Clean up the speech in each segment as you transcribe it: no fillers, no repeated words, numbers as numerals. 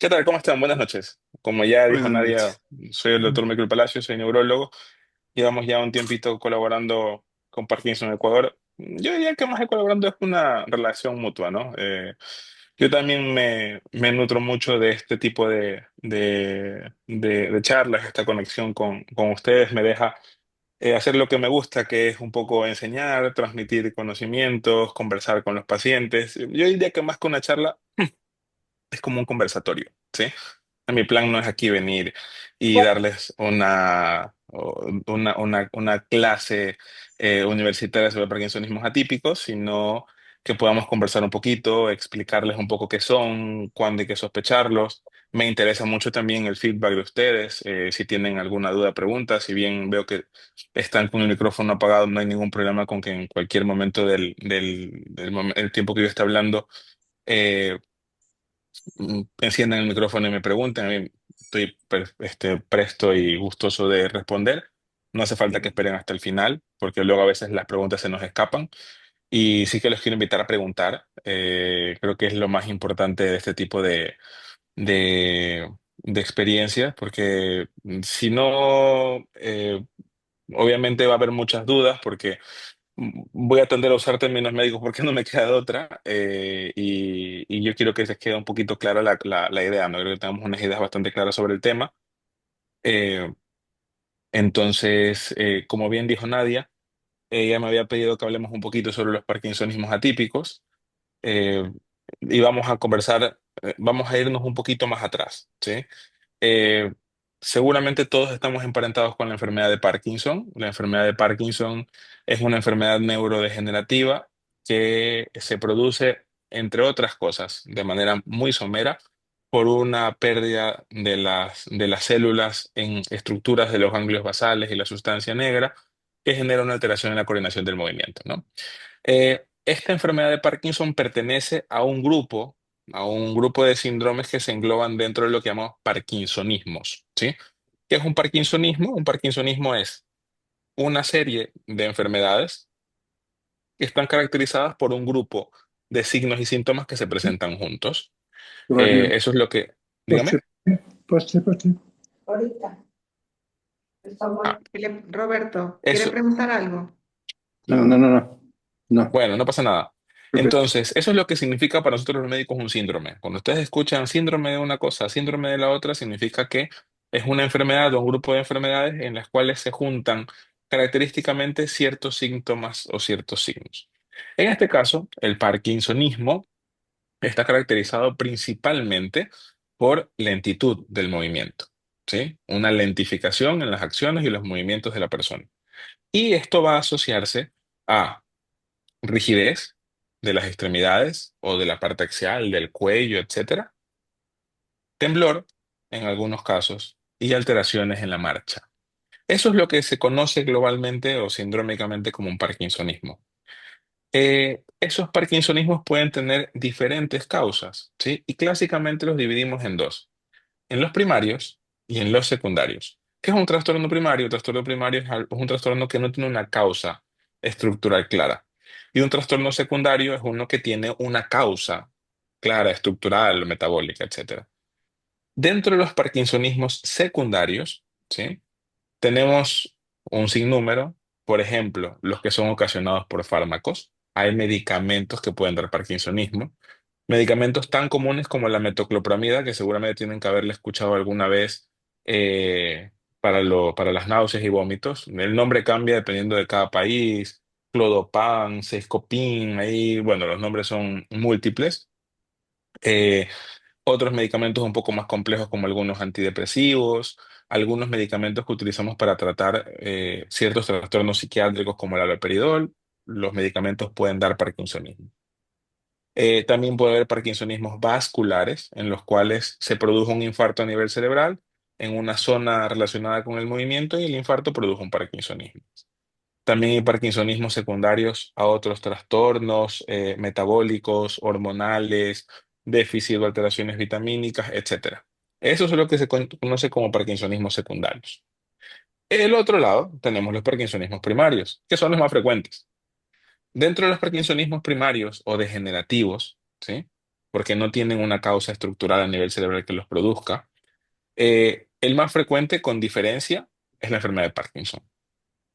¿Qué tal? ¿Cómo están? Buenas noches. Como ya dijo Buenas Nadia, noches. soy el doctor Michael Palacio, soy neurólogo. Llevamos ya un tiempito colaborando con Parkinson Ecuador. Yo diría que más que colaborando es una relación mutua, ¿no? Yo también me nutro mucho de este tipo de charlas, esta conexión con ustedes me deja hacer lo que me gusta, que es un poco enseñar, transmitir conocimientos, conversar con los pacientes. Yo diría que más que una charla es como un conversatorio, ¿sí? Mi plan no es aquí venir y darles una clase universitaria sobre parkinsonismos atípicos, sino que podamos conversar un poquito, explicarles un poco qué son, cuándo hay que sospecharlos. Me interesa mucho también el feedback de ustedes, si tienen alguna duda, pregunta. Si bien veo que están con el micrófono apagado, no hay ningún problema con que en cualquier momento el tiempo que yo esté hablando eh, enciendan el micrófono y me pregunten. A mí estoy presto y gustoso de responder. No hace falta que esperen hasta el final, porque luego a veces las preguntas se nos escapan. Y sí que los quiero invitar a preguntar. Creo que es lo más importante de este tipo de experiencias, porque si no, obviamente va a haber muchas dudas, porque voy a tender a usar términos médicos porque no me queda de otra, y yo quiero que se quede un poquito clara la idea, ¿no? Creo que tenemos unas ideas bastante claras sobre el tema. Eh, entonces, como bien dijo Nadia, ella me había pedido que hablemos un poquito sobre los parkinsonismos atípicos, eh, y vamos a conversar, vamos a irnos un poquito más atrás, ¿sí? Eh, Seguramente todos estamos emparentados con la enfermedad de Parkinson. La enfermedad de Parkinson es una enfermedad neurodegenerativa que se produce, entre otras cosas, de manera muy somera, por una pérdida de las células en estructuras de los ganglios basales y la sustancia negra, que genera una alteración en la coordinación del movimiento, ¿no? Esta enfermedad de Parkinson pertenece a un grupo de síndromes que se engloban dentro de lo que llamamos parkinsonismos, ¿sí? ¿Qué es un parkinsonismo? Un parkinsonismo es una serie de enfermedades que están caracterizadas por un grupo de signos y síntomas que se presentan juntos. Todavía. Eso es lo que, Postre, dígame. postre. Ah, Roberto, ¿quiere eso, preguntar algo? No, no, no, no. No. bueno, no pasa nada. Perfecto. Entonces, eso es lo que significa para nosotros los médicos un síndrome. Cuando ustedes escuchan síndrome de una cosa, síndrome de la otra, significa que es una enfermedad o un grupo de enfermedades en las cuales se juntan característicamente ciertos síntomas o ciertos signos. En este caso, el parkinsonismo está caracterizado principalmente por lentitud del movimiento, ¿sí? Una lentificación en las acciones y los movimientos de la persona. Y esto va a asociarse a rigidez de las extremidades o de la parte axial, del cuello, etcétera, temblor en algunos casos y alteraciones en la marcha. Eso es lo que se conoce globalmente o sindrómicamente como un parkinsonismo. Esos parkinsonismos pueden tener diferentes causas, ¿sí? Y clásicamente los dividimos en dos, en los primarios y en los secundarios. ¿Qué es un trastorno primario? Un trastorno primario es un trastorno que no tiene una causa estructural clara. Y un trastorno secundario es uno que tiene una causa clara, estructural, metabólica, etcétera. Dentro de los parkinsonismos secundarios, ¿sí? Tenemos un sinnúmero, por ejemplo, los que son ocasionados por fármacos. Hay medicamentos que pueden dar parkinsonismo. Medicamentos tan comunes como la metoclopramida, que seguramente tienen que haberle escuchado alguna vez, para las náuseas y vómitos. El nombre cambia dependiendo de cada país. Clodopam, Cescopin, ahí, bueno, los nombres son múltiples. Eh, Otros medicamentos un poco más complejos como algunos antidepresivos, algunos medicamentos que utilizamos para tratar ciertos trastornos psiquiátricos como el haloperidol. Los medicamentos pueden dar parkinsonismo. También puede haber parkinsonismos vasculares, en los cuales se produjo un infarto a nivel cerebral en una zona relacionada con el movimiento y el infarto produjo un parkinsonismo. También hay parkinsonismos secundarios a otros trastornos metabólicos, hormonales, déficit o alteraciones vitamínicas, etcétera. Eso es lo que se conoce como parkinsonismos secundarios. El otro lado tenemos los parkinsonismos primarios, que son los más frecuentes. Dentro de los parkinsonismos primarios o degenerativos, ¿sí? porque no tienen una causa estructural a nivel cerebral que los produzca. El más frecuente, con diferencia, es la enfermedad de Parkinson,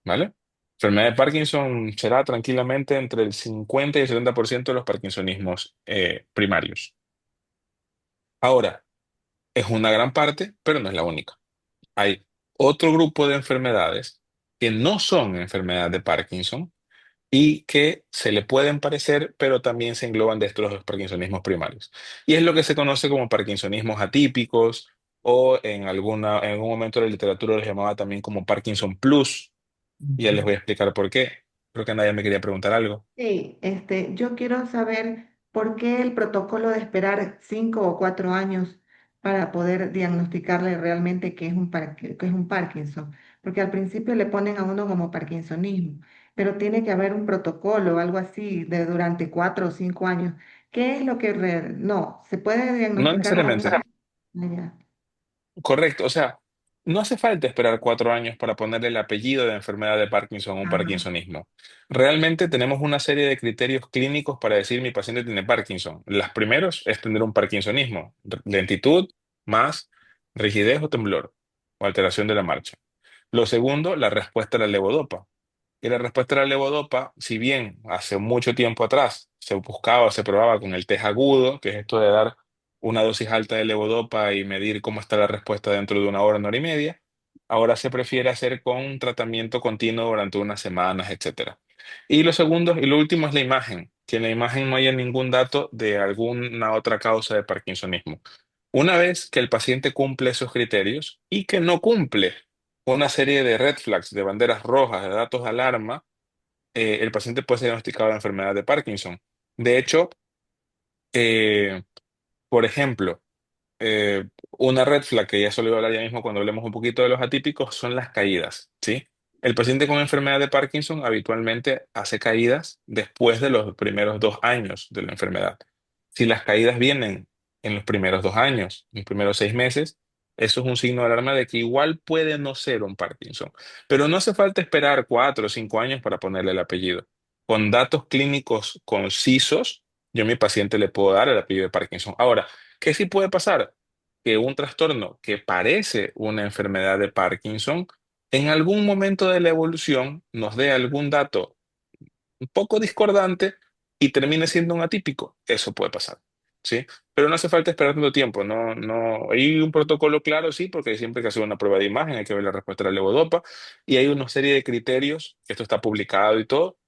¿vale? La enfermedad de Parkinson será tranquilamente entre el 50 y el 70% de los parkinsonismos primarios. Ahora, es una gran parte, pero no es la única. Hay otro grupo de enfermedades que no son enfermedad de Parkinson y que se le pueden parecer, pero también se engloban de estos los parkinsonismos primarios. Y es lo que se conoce como parkinsonismos atípicos o en algún momento la literatura los llamaba también como Parkinson Plus. Y ya les voy a explicar por qué. Creo que nadie me quería preguntar algo. Sí, yo quiero saber por qué el protocolo de esperar 5 o 4 años para poder diagnosticarle realmente que es un Parkinson, porque al principio le ponen a uno como Parkinsonismo, pero tiene que haber un protocolo, algo así, de durante 4 o 5 años. ¿Qué es lo que no, se puede No diagnosticar más necesariamente. rápido? Ah, ya. Correcto, o sea, no hace falta esperar 4 años para ponerle el apellido de enfermedad de Parkinson o un Ajá. parkinsonismo. Realmente tenemos una serie de criterios clínicos para decir mi paciente tiene Parkinson. Los primeros es tener un parkinsonismo, lentitud más rigidez o temblor o alteración de la marcha. Lo segundo, la respuesta a la levodopa. Y la respuesta a la levodopa, si bien hace mucho tiempo atrás se buscaba, se probaba con el test agudo, que es esto de dar una dosis alta de levodopa y medir cómo está la respuesta dentro de una hora y media, ahora se prefiere hacer con un tratamiento continuo durante unas semanas, etcétera. Y lo segundo y lo último es la imagen, que en la imagen no haya ningún dato de alguna otra causa de parkinsonismo. Una vez que el paciente cumple esos criterios y que no cumple una serie de red flags, de banderas rojas, de datos de alarma, el paciente puede ser diagnosticado de enfermedad de Parkinson. De hecho, eh, por ejemplo, una red flag que ya se lo voy a hablar ya mismo cuando hablemos un poquito de los atípicos son las caídas, ¿sí? El paciente con enfermedad de Parkinson habitualmente hace caídas después de los primeros 2 años de la enfermedad. Si las caídas vienen en los primeros 2 años, en los primeros 6 meses, eso es un signo de alarma de que igual puede no ser un Parkinson. Pero no hace falta esperar 4 o 5 años para ponerle el apellido. Con datos clínicos concisos, yo a mi paciente le puedo dar el apellido de Parkinson. Ahora, ¿qué sí puede pasar? Que un trastorno que parece una enfermedad de Parkinson, en algún momento de la evolución nos dé algún dato un poco discordante y termine siendo un atípico. Eso puede pasar, ¿sí? Pero no hace falta esperar tanto tiempo. No, no, hay un protocolo claro, sí, porque siempre hay que hacer una prueba de imagen, hay que ver la respuesta de la levodopa y hay una serie de criterios, esto está publicado y todo,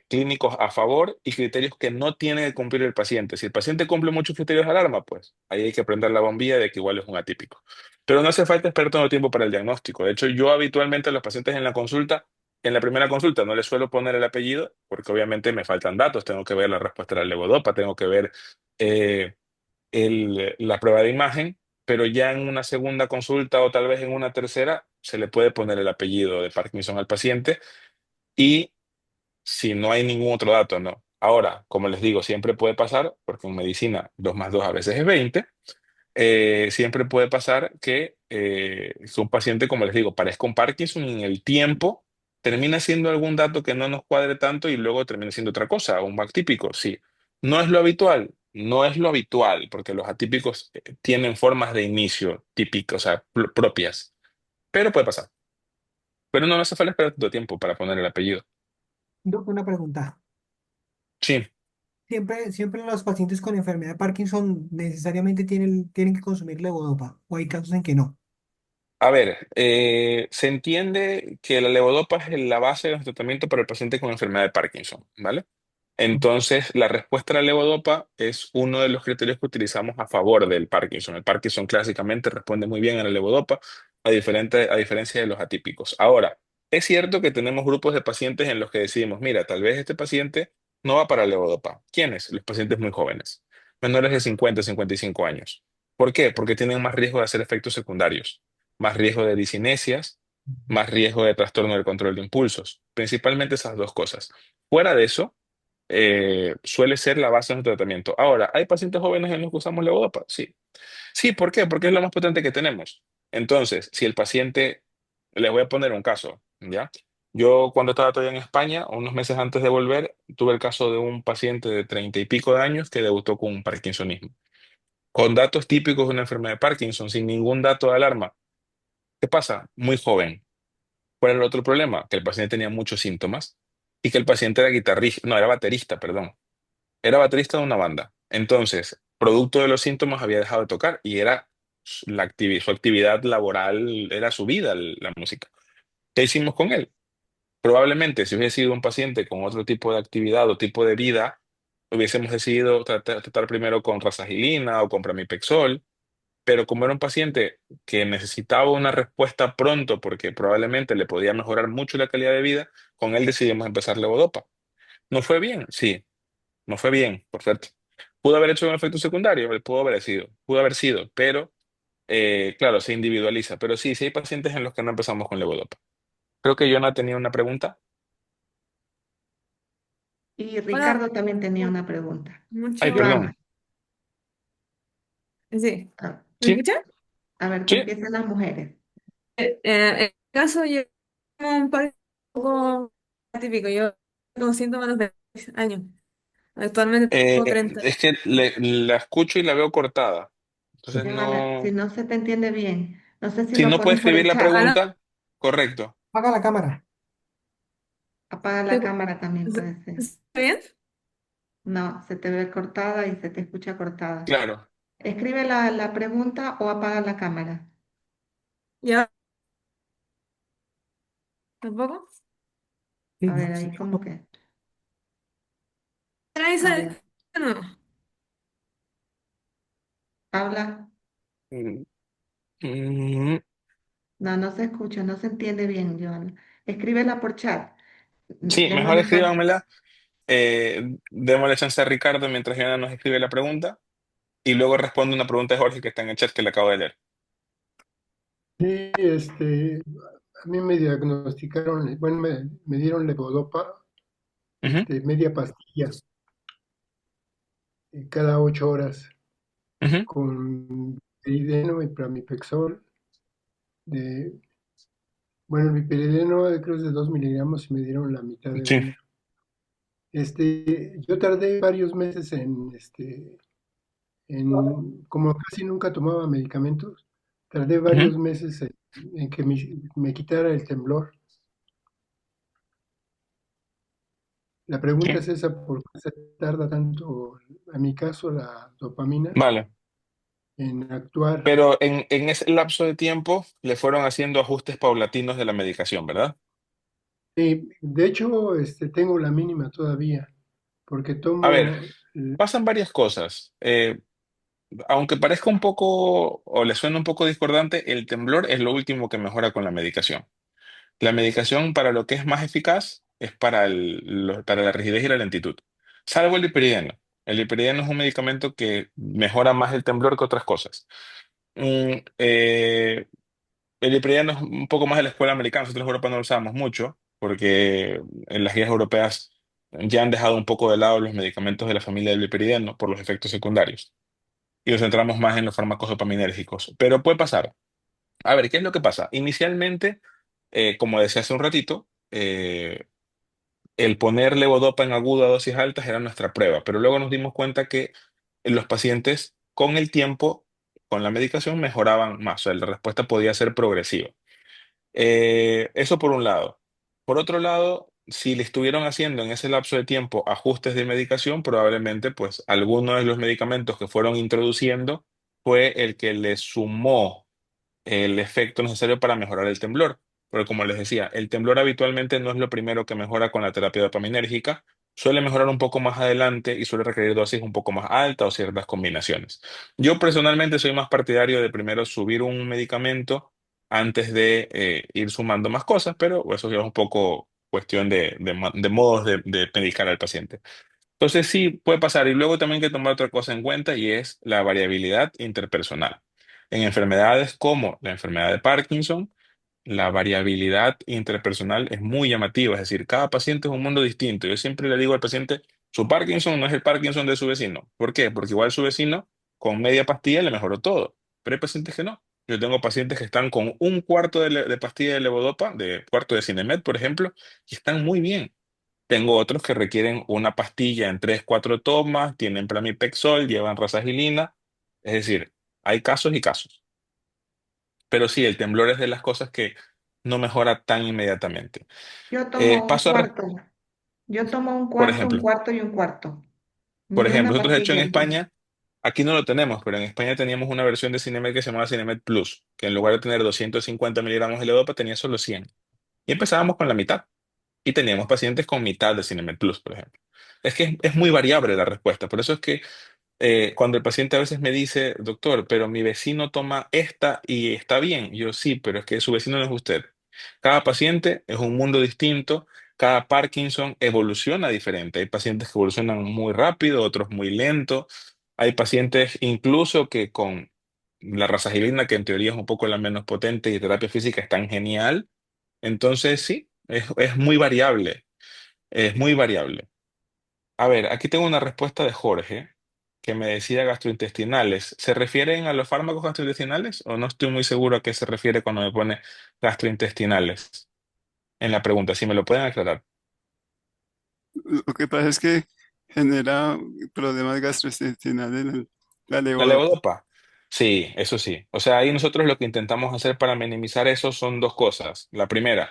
clínicos a favor y criterios que no tiene que cumplir el paciente. Si el paciente cumple muchos criterios de alarma, pues ahí hay que prender la bombilla de que igual es un atípico. Pero no hace falta esperar tanto tiempo para el diagnóstico. De hecho, yo habitualmente a los pacientes en la consulta en la primera consulta no le suelo poner el apellido porque obviamente me faltan datos, tengo que ver la respuesta de la levodopa, tengo que ver eh, la prueba de imagen, pero ya en una segunda consulta o tal vez en una tercera se le puede poner el apellido de Parkinson al paciente y si no hay ningún otro dato, no. Ahora, como les digo, siempre puede pasar, porque en medicina 2 más 2 a veces es 20. Siempre puede pasar que un paciente, como les digo, parezca un Parkinson y en el tiempo termina siendo algún dato que no nos cuadre tanto y luego termina siendo otra cosa, un atípico, sí. No es lo habitual, no es lo habitual, porque los atípicos tienen formas de inicio típicas, o sea, propias, pero puede pasar. Pero no hace falta esperar tanto tiempo para poner el apellido. Una pregunta. Sí. Siempre los pacientes con enfermedad de Parkinson necesariamente tienen que consumir levodopa, o hay casos en que no. A ver, se entiende que la levodopa es la base de nuestro tratamiento para el paciente con enfermedad de Parkinson, ¿vale? Entonces, la respuesta a la levodopa es uno de los criterios que utilizamos a favor del Parkinson. El Parkinson clásicamente responde muy bien a la levodopa, a diferencia de los atípicos. Ahora, es cierto que tenemos grupos de pacientes en los que decimos, mira, tal vez este paciente no va para levodopa. ¿Quiénes? Los pacientes muy jóvenes, menores de 50, 55 años. ¿Por qué? Porque tienen más riesgo de hacer efectos secundarios, más riesgo de discinesias, más riesgo de trastorno del control de impulsos, principalmente esas dos cosas. Fuera de eso, suele ser la base de nuestro tratamiento. Ahora, ¿hay pacientes jóvenes en los que usamos levodopa? Sí. Sí, ¿por qué? Porque es lo más potente que tenemos. Entonces, si el paciente, les voy a poner un caso, ¿ya? Yo cuando estaba todavía en España, unos meses antes de volver, tuve el caso de un paciente de 30 y pico de años que debutó con un parkinsonismo, con datos típicos de una enfermedad de Parkinson, sin ningún dato de alarma. ¿Qué pasa? Muy joven. ¿Cuál era el otro problema? Que el paciente tenía muchos síntomas y que el paciente era guitarrista, no, era baterista, perdón. Era baterista de una banda. Entonces, producto de los síntomas, había dejado de tocar y era su actividad laboral, era su vida, la música. ¿Qué hicimos con él? Probablemente, si hubiese sido un paciente con otro tipo de actividad o tipo de vida, hubiésemos decidido tratar primero con razagilina o con pramipexol, pero como era un paciente que necesitaba una respuesta pronto porque probablemente le podía mejorar mucho la calidad de vida, con él decidimos empezar levodopa. ¿No fue bien? Sí, no fue bien, por cierto. ¿Pudo haber hecho un efecto secundario? Pudo haber sido, pero claro, se individualiza. Pero sí, sí hay pacientes en los que no empezamos con levodopa. Creo que Jonah tenía una pregunta. Y Hola, Ricardo también tenía una pregunta. Ay, mucho. Joana, perdón. Sí, a, ¿me Sí, escucha? a ver, que sí. empiecen las mujeres. En mi caso, yo tengo un par un poco atípico. Yo con síntomas de 6 años. Actualmente tengo 30. Es que la escucho y la veo cortada. Entonces Joana, si no. no se te entiende bien, no sé si Si lo no puede pones por escribir el la chat. Ahora, pregunta, correcto. Apaga la cámara. Apaga la ¿se- cámara también puede ser. ¿está bien? No, se te ve cortada y se te escucha cortada. Claro. Escribe la pregunta o apaga la cámara. ¿Ya? ¿Tampoco? Sí, A no, ver, sí, ahí como que. ¿Traes A ver, de nuevo? habla. Mm, mm, No, no se escucha, no se entiende bien, Joana. Escríbela por chat. sí, Es lo mejor mejor. escríbanmela. Démosle chance a Ricardo mientras Yana nos escribe la pregunta y luego responde una pregunta de Jorge que está en el chat que le acabo de leer. Sí, a mí me diagnosticaron, bueno, me dieron levodopa, Ujú, media pastilla cada 8 horas ujú, con pirideno y pramipexol. De, bueno, el pirideno creo es de 2 miligramos y me dieron la mitad de sí, uno. Yo tardé varios meses como casi nunca tomaba medicamentos, tardé ujú, varios meses en que me quitara el temblor. La pregunta sí. es esa, ¿por qué se tarda tanto, en mi caso, la dopamina Vale. en actuar? Pero en ese lapso de tiempo le fueron haciendo ajustes paulatinos de la medicación, ¿verdad? De hecho, tengo la mínima todavía, porque A ver, tomo, pasan varias cosas. Aunque parezca un poco o le suene un poco discordante, el temblor es lo último que mejora con la medicación. La medicación para lo que es más eficaz es para para la rigidez y la lentitud, salvo el hiperideno. El hiperideno es un medicamento que mejora más el temblor que otras cosas. Mm, eh, el hiperideno es un poco más de la escuela americana. Nosotros en Europa no lo usamos mucho porque en las guías europeas ya han dejado un poco de lado los medicamentos de la familia del hiperideno por los efectos secundarios y nos centramos más en los fármacos dopaminérgicos. Pero puede pasar. A ver, ¿qué es lo que pasa? Inicialmente, como decía hace un ratito, el poner levodopa en agudo a dosis altas era nuestra prueba, pero luego nos dimos cuenta que los pacientes con el tiempo, con la medicación, mejoraban más, o sea, la respuesta podía ser progresiva. Eso por un lado. Por otro lado, si le estuvieron haciendo en ese lapso de tiempo ajustes de medicación, probablemente pues alguno de los medicamentos que fueron introduciendo fue el que le sumó el efecto necesario para mejorar el temblor. Porque como les decía, el temblor habitualmente no es lo primero que mejora con la terapia dopaminérgica, suele mejorar un poco más adelante y suele requerir dosis un poco más altas o ciertas combinaciones. Yo personalmente soy más partidario de primero subir un medicamento antes de ir sumando más cosas, pero eso ya es un poco cuestión de modos de medicar al paciente. Entonces sí, puede pasar. Y luego también hay que tomar otra cosa en cuenta y es la variabilidad interpersonal. En enfermedades como la enfermedad de Parkinson, la variabilidad interpersonal es muy llamativa. Es decir, cada paciente es un mundo distinto. Yo siempre le digo al paciente, su Parkinson no es el Parkinson de su vecino. ¿Por qué? Porque igual su vecino con media pastilla le mejoró todo, pero hay pacientes que no. Yo tengo pacientes que están con un cuarto de pastilla de levodopa, de cuarto de Sinemet, por ejemplo, y están muy bien. Tengo otros que requieren una pastilla en 3 4 tomas, tienen pramipexol, llevan rasagilina. Es decir, hay casos y casos. Pero sí, el temblor es de las cosas que no mejora tan inmediatamente. Yo tomo un Paso a, cuarto. Yo tomo por un ejemplo, cuarto y un cuarto. por Ni ejemplo, una nosotros de hecho en pastilla entonces. España, aquí no lo tenemos, pero en España teníamos una versión de Cinemet que se llamaba Cinemet Plus, que en lugar de tener 250 miligramos de levodopa tenía solo 100. Y empezábamos con la mitad. Y teníamos pacientes con mitad de Cinemet Plus, por ejemplo. Es que es muy variable la respuesta. Por eso es que cuando el paciente a veces me dice, doctor, pero mi vecino toma esta y está bien. Yo sí, pero es que su vecino no es usted. Cada paciente es un mundo distinto. Cada Parkinson evoluciona diferente. Hay pacientes que evolucionan muy rápido, otros muy lento. Hay pacientes incluso que con la rasagilina, que en teoría es un poco la menos potente y terapia física, es tan genial. Entonces, sí, es muy variable. Es muy variable. A ver, aquí tengo una respuesta de Jorge que me decía gastrointestinales. ¿Se refieren a los fármacos gastrointestinales o no estoy muy seguro a qué se refiere cuando me pone gastrointestinales en la pregunta? Si me lo pueden aclarar. Lo que pasa es que genera problemas gastrointestinales la La levodopa. levodopa. Sí, eso sí. O sea, ahí nosotros lo que intentamos hacer para minimizar eso son dos cosas. La primera,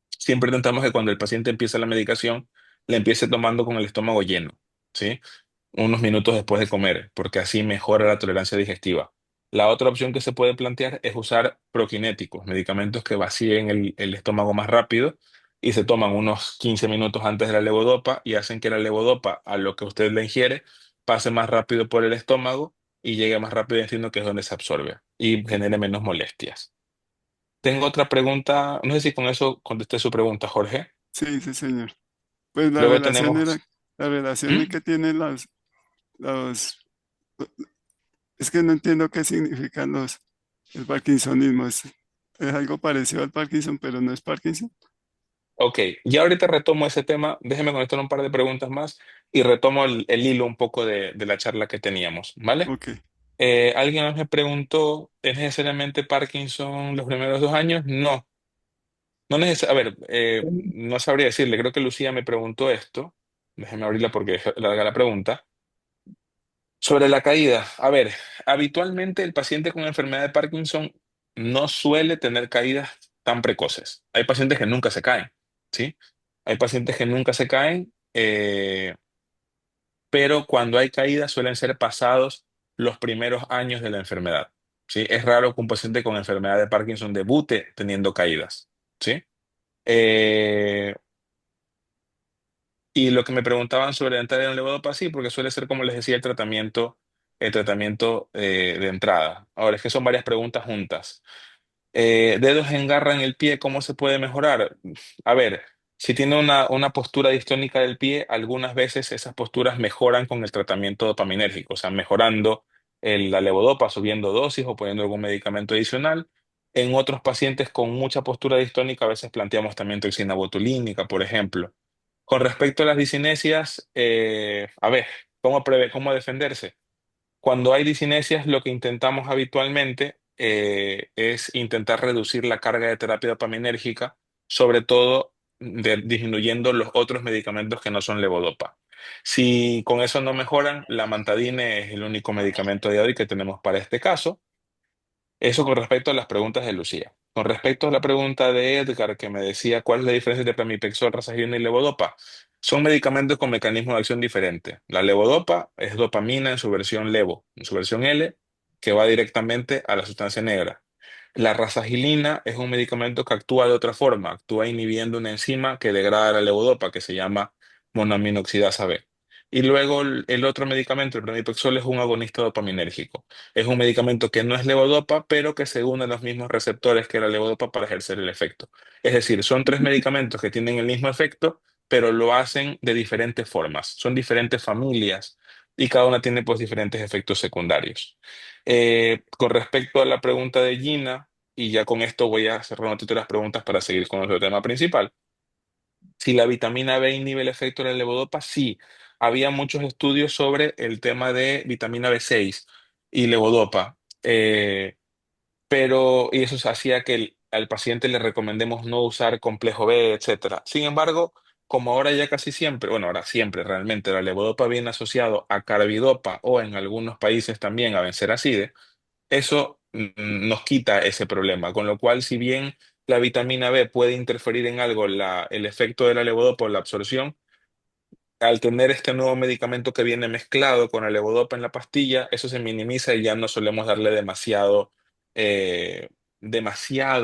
siempre intentamos que cuando el paciente empieza la medicación, le empiece tomando con el estómago lleno, ¿sí? Unos minutos después de comer, porque así mejora la tolerancia digestiva. La otra opción que se puede plantear es usar proquinéticos, medicamentos que vacíen el estómago más rápido y se toman unos 15 minutos antes de la levodopa y hacen que la levodopa, a lo que usted le ingiere, pase más rápido por el estómago y llegue más rápido al intestino, que es donde se absorbe y genere menos molestias. Tengo otra pregunta, no sé si con eso contesté su pregunta, Jorge. Sí, sí, señor. Pues Luego tenemos... la relación ¿Mm? que tienen los, es que no entiendo qué significan el parkinsonismo. Es algo parecido al Parkinson, pero no es Parkinson. Ok, ya ahorita retomo ese tema. Déjeme contestar un par de preguntas más y retomo el hilo un poco de la charla que teníamos, ¿vale? Ok. Alguien más me preguntó, ¿es necesariamente Parkinson los primeros 2 años? No, no necesariamente. A ver, no sabría decirle, creo que Lucía me preguntó esto. Déjeme abrirla porque es larga la pregunta. Sobre la caída, a ver, habitualmente el paciente con enfermedad de Parkinson no suele tener caídas tan precoces. Hay pacientes que nunca se caen, ¿sí? Hay pacientes que nunca se caen, pero cuando hay caídas suelen ser pasados los primeros años de la enfermedad, ¿sí? Es raro que un paciente con enfermedad de Parkinson debute teniendo caídas, ¿sí? Eh, Y lo que me preguntaban sobre entrar en levodopa, sí, porque suele ser, como les decía, el tratamiento de entrada. Ahora, es que son varias preguntas juntas. Dedos en garra en el pie, ¿cómo se puede mejorar? A ver, si tiene una postura distónica del pie, algunas veces esas posturas mejoran con el tratamiento dopaminérgico, o sea, mejorando la levodopa, subiendo dosis o poniendo algún medicamento adicional. En otros pacientes con mucha postura distónica, a veces planteamos también toxina botulínica, por ejemplo. Con respecto a las disinesias, a ver, ¿cómo defenderse? Cuando hay disinesias, lo que intentamos habitualmente es intentar reducir la carga de terapia dopaminérgica, sobre todo disminuyendo los otros medicamentos que no son levodopa. Si con eso no mejoran, la mantadine es el único medicamento de hoy que tenemos para este caso. Eso con respecto a las preguntas de Lucía. Con respecto a la pregunta de Edgar, que me decía cuál es la diferencia entre pramipexol, razagina y levodopa, son medicamentos con mecanismo de acción diferente. La levodopa es dopamina en su versión levo, en su versión L, que va directamente a la sustancia negra. La razagilina es un medicamento que actúa de otra forma, actúa inhibiendo una enzima que degrada la levodopa, que se llama monoaminoxidasa B. Y luego el otro medicamento, el pramipexol, es un agonista dopaminérgico. Es un medicamento que no es levodopa, pero que se une a los mismos receptores que la levodopa para ejercer el efecto. Es decir, son tres medicamentos que tienen el mismo efecto, pero lo hacen de diferentes formas. Son diferentes familias y cada una tiene pues diferentes efectos secundarios. Con respecto a la pregunta de Gina, y ya con esto voy a cerrar un ratito las preguntas para seguir con nuestro tema principal. Si la vitamina B inhibe el efecto de la levodopa, sí. Había muchos estudios sobre el tema de vitamina B6 y levodopa. y eso se hacía que al paciente le recomendemos no usar complejo B, etcétera. Sin embargo, como ahora ya casi siempre, bueno, ahora siempre realmente la levodopa viene asociado a carbidopa o en algunos países también a benseracide, eso nos quita ese problema, con lo cual si bien la vitamina B puede interferir en algo el efecto de la levodopa o la absorción, al tener este nuevo medicamento que viene mezclado con el levodopa en la pastilla, eso se minimiza y ya no solemos darle demasiado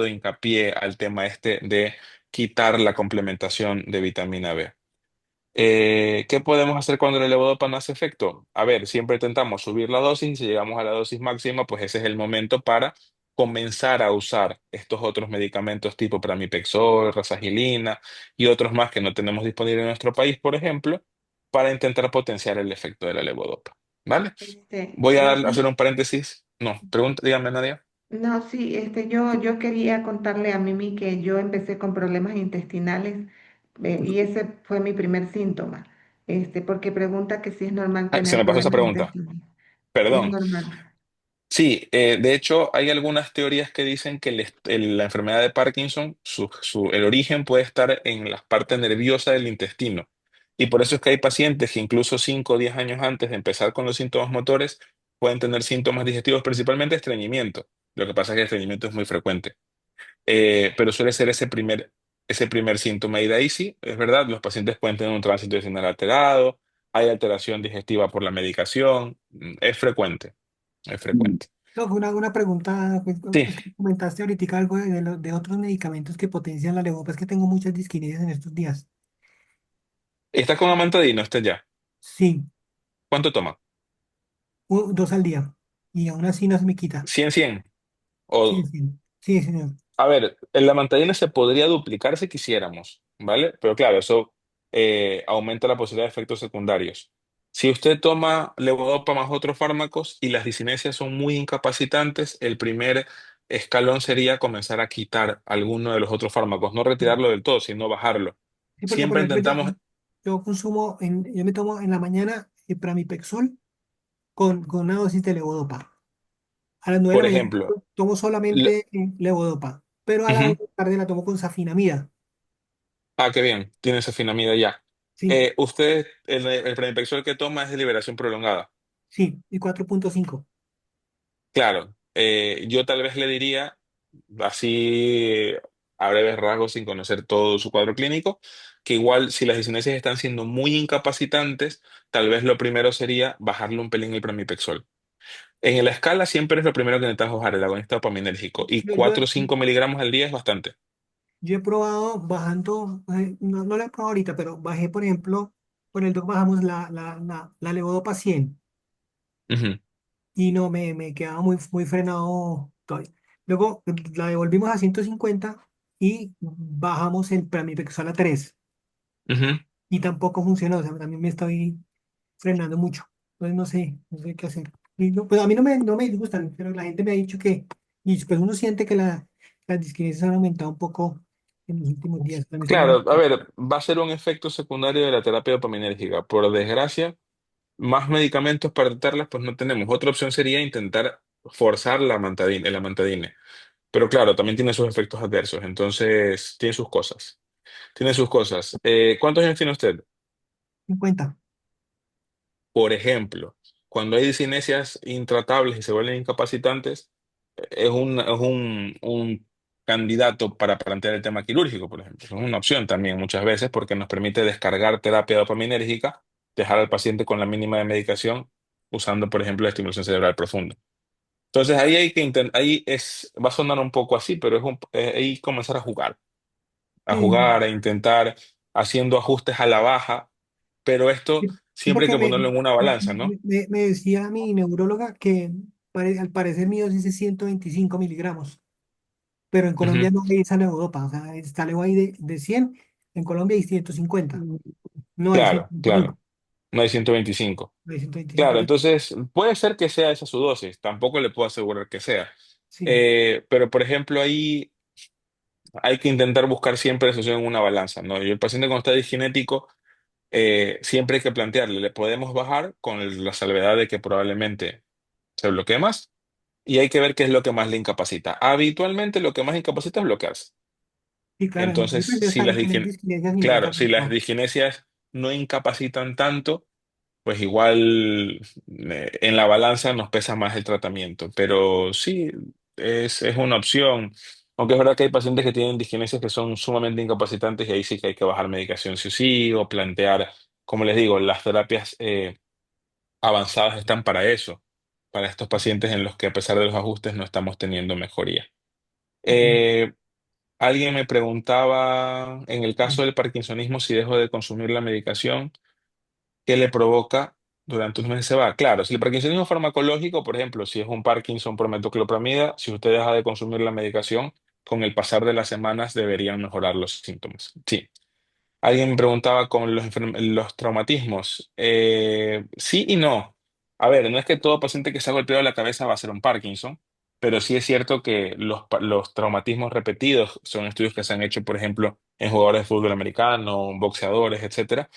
hincapié al tema este de quitar la complementación de vitamina B. ¿Qué podemos hacer cuando el levodopa no hace efecto? A ver, siempre intentamos subir la dosis y si llegamos a la dosis máxima, pues ese es el momento para comenzar a usar estos otros medicamentos tipo pramipexol, rasagilina y otros más que no tenemos disponibles en nuestro país, por ejemplo, para intentar potenciar el efecto de la levodopa. ¿Vale? Voy a hacer un paréntesis. No, pregunta, dígame, Nadia. No, sí, yo quería contarle a Mimi que yo empecé con problemas intestinales, y ese fue mi primer síntoma, porque pregunta que si es normal Ay, se tener me pasó esa problemas pregunta. intestinales. Sí, es Perdón. normal. Sí, de hecho hay algunas teorías que dicen que la enfermedad de Parkinson, el origen puede estar en la parte nerviosa del intestino. Y por eso es que hay pacientes que incluso 5 o 10 años antes de empezar con los síntomas motores pueden tener síntomas digestivos, principalmente estreñimiento. Lo que pasa es que el estreñimiento es muy frecuente. Pero suele ser ese primer síntoma. Y de ahí sí, es verdad, los pacientes pueden tener un tránsito intestinal alterado, hay alteración digestiva por la medicación, es frecuente, es frecuente. No, una pregunta, pues, Sí, es que comentaste ahorita algo de otros medicamentos que potencian la levodopa, es que tengo muchas disquinias en estos días. está con amantadina usted ya. Sí, ¿Cuánto toma? dos al día, y aún así no se me quita. 100. Sí, O, sí, sí, señor. a ver, la amantadina se podría duplicar si quisiéramos, ¿vale? Pero claro, eso aumenta la posibilidad de efectos secundarios. Si usted toma levodopa más otros fármacos y las discinesias son muy incapacitantes, el primer escalón sería comenzar a quitar alguno de los otros fármacos, no retirarlo del todo, sino bajarlo. Sí, porque por Siempre ejemplo intentamos, yo me tomo en la mañana pramipexol con una dosis de levodopa. A las 9 de por la mañana ejemplo, tomo le- solamente levodopa, pero a las 2 ujú. de la tarde la tomo con safenamida. Ah, qué bien, tiene esa finamida ya. Sí, Usted, el pramipexol que toma es de liberación prolongada. sí, y 4,5. Claro, yo tal vez le diría, así a breves rasgos, sin conocer todo su cuadro clínico, que igual si las discinesias están siendo muy incapacitantes, tal vez lo primero sería bajarle un pelín el pramipexol. En la escala siempre es lo primero que necesitas bajar, el agonista dopaminérgico, y Yo, yo, 4 o 5 miligramos al día es bastante. yo he probado bajando, no lo he probado ahorita, pero bajé, por ejemplo, con el doc bajamos la levodopa 100 Ujú, y no me quedaba muy frenado todavía. Luego la devolvimos a 150 y bajamos el pramipexol a 3 ujú. y tampoco funcionó, o sea, también me estoy frenando mucho. Entonces no sé qué hacer. Y pues a mí no me disgustan, pero la gente me ha dicho que, y pues uno siente que las disquinias han aumentado un poco en los últimos días. También estoy Claro, a ver, va a ser un efecto secundario de la terapia dopaminérgica. Por desgracia, más medicamentos para tratarlas, pues no tenemos. Otra opción sería intentar forzar el amantadine. Pero claro, también tiene sus efectos adversos, entonces tiene sus cosas. Tiene sus cosas. ¿Cuántos años tiene usted? 50. Por ejemplo, cuando hay discinesias intratables y se vuelven incapacitantes, es un candidato para plantear el tema quirúrgico, por ejemplo. Es una opción también muchas veces porque nos permite descargar terapia dopaminérgica, dejar al paciente con la mínima de medicación, usando, por ejemplo, la estimulación cerebral profunda. Entonces ahí hay que va a sonar un poco así, pero ahí comenzar a Sí, jugar, a intentar haciendo ajustes a la baja, pero esto sí, siempre hay porque que ponerlo en una balanza, ¿no? me decía mi neuróloga que al parecer mi dosis es 125 miligramos, pero en Ujú. Colombia no hay esa levodopa, o sea, está levo ahí de 100, en Colombia hay 150, no hay Claro, claro, 125, no hay 125. no hay 125. Claro, entonces puede ser que sea esa su dosis, tampoco le puedo asegurar que sea. Sí, Pero, por ejemplo, ahí hay que intentar buscar siempre eso en una balanza, ¿no? Y el paciente cuando está diskinético, siempre hay que plantearle, le podemos bajar con la salvedad de que probablemente se bloquee más, y hay que ver qué es lo que más le incapacita. Habitualmente lo que más incapacita es bloquearse. Sí, claro, Entonces, depende, si hasta las tener disquilesias y no claro, estar si las bloqueado. diskinesias no incapacitan tanto, pues igual en la balanza nos pesa más el tratamiento. Pero sí, es una opción. Aunque es verdad que hay pacientes que tienen diskinesias que son sumamente incapacitantes y ahí sí que hay que bajar medicación sí o sí, o plantear, como les digo, las terapias avanzadas están para eso, para estos pacientes en los que a pesar de los ajustes no estamos teniendo mejoría. Ujú. Eh, Alguien me preguntaba, en el caso Sí, del parkinsonismo, si dejo de consumir la medicación, ¿qué le provoca durante unos meses se va? Claro, si el parkinsonismo farmacológico, por ejemplo, si es un Parkinson por metoclopramida, si usted deja de consumir la medicación, con el pasar de las semanas deberían mejorar los síntomas. Sí. Alguien me preguntaba con los traumatismos. Sí y no. A ver, no es que todo paciente que se ha golpeado la cabeza va a ser un Parkinson, pero sí es cierto que los traumatismos repetidos son estudios que se han hecho, por ejemplo, en jugadores de fútbol americano, boxeadores, etcétera,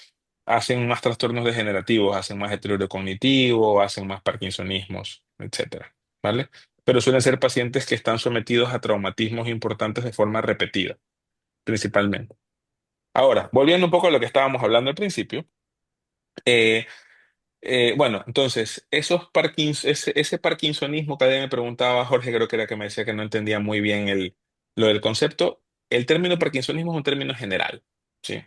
hacen más trastornos degenerativos, hacen más deterioro cognitivo, hacen más parkinsonismos, etcétera, ¿vale? Pero suelen ser pacientes que están sometidos a traumatismos importantes de forma repetida, principalmente. Ahora, volviendo un poco a lo que estábamos hablando al principio, eh, bueno, entonces, ese parkinsonismo que alguien me preguntaba, Jorge, creo que era que me decía que no entendía muy bien lo del concepto. El término parkinsonismo es un término general, ¿sí?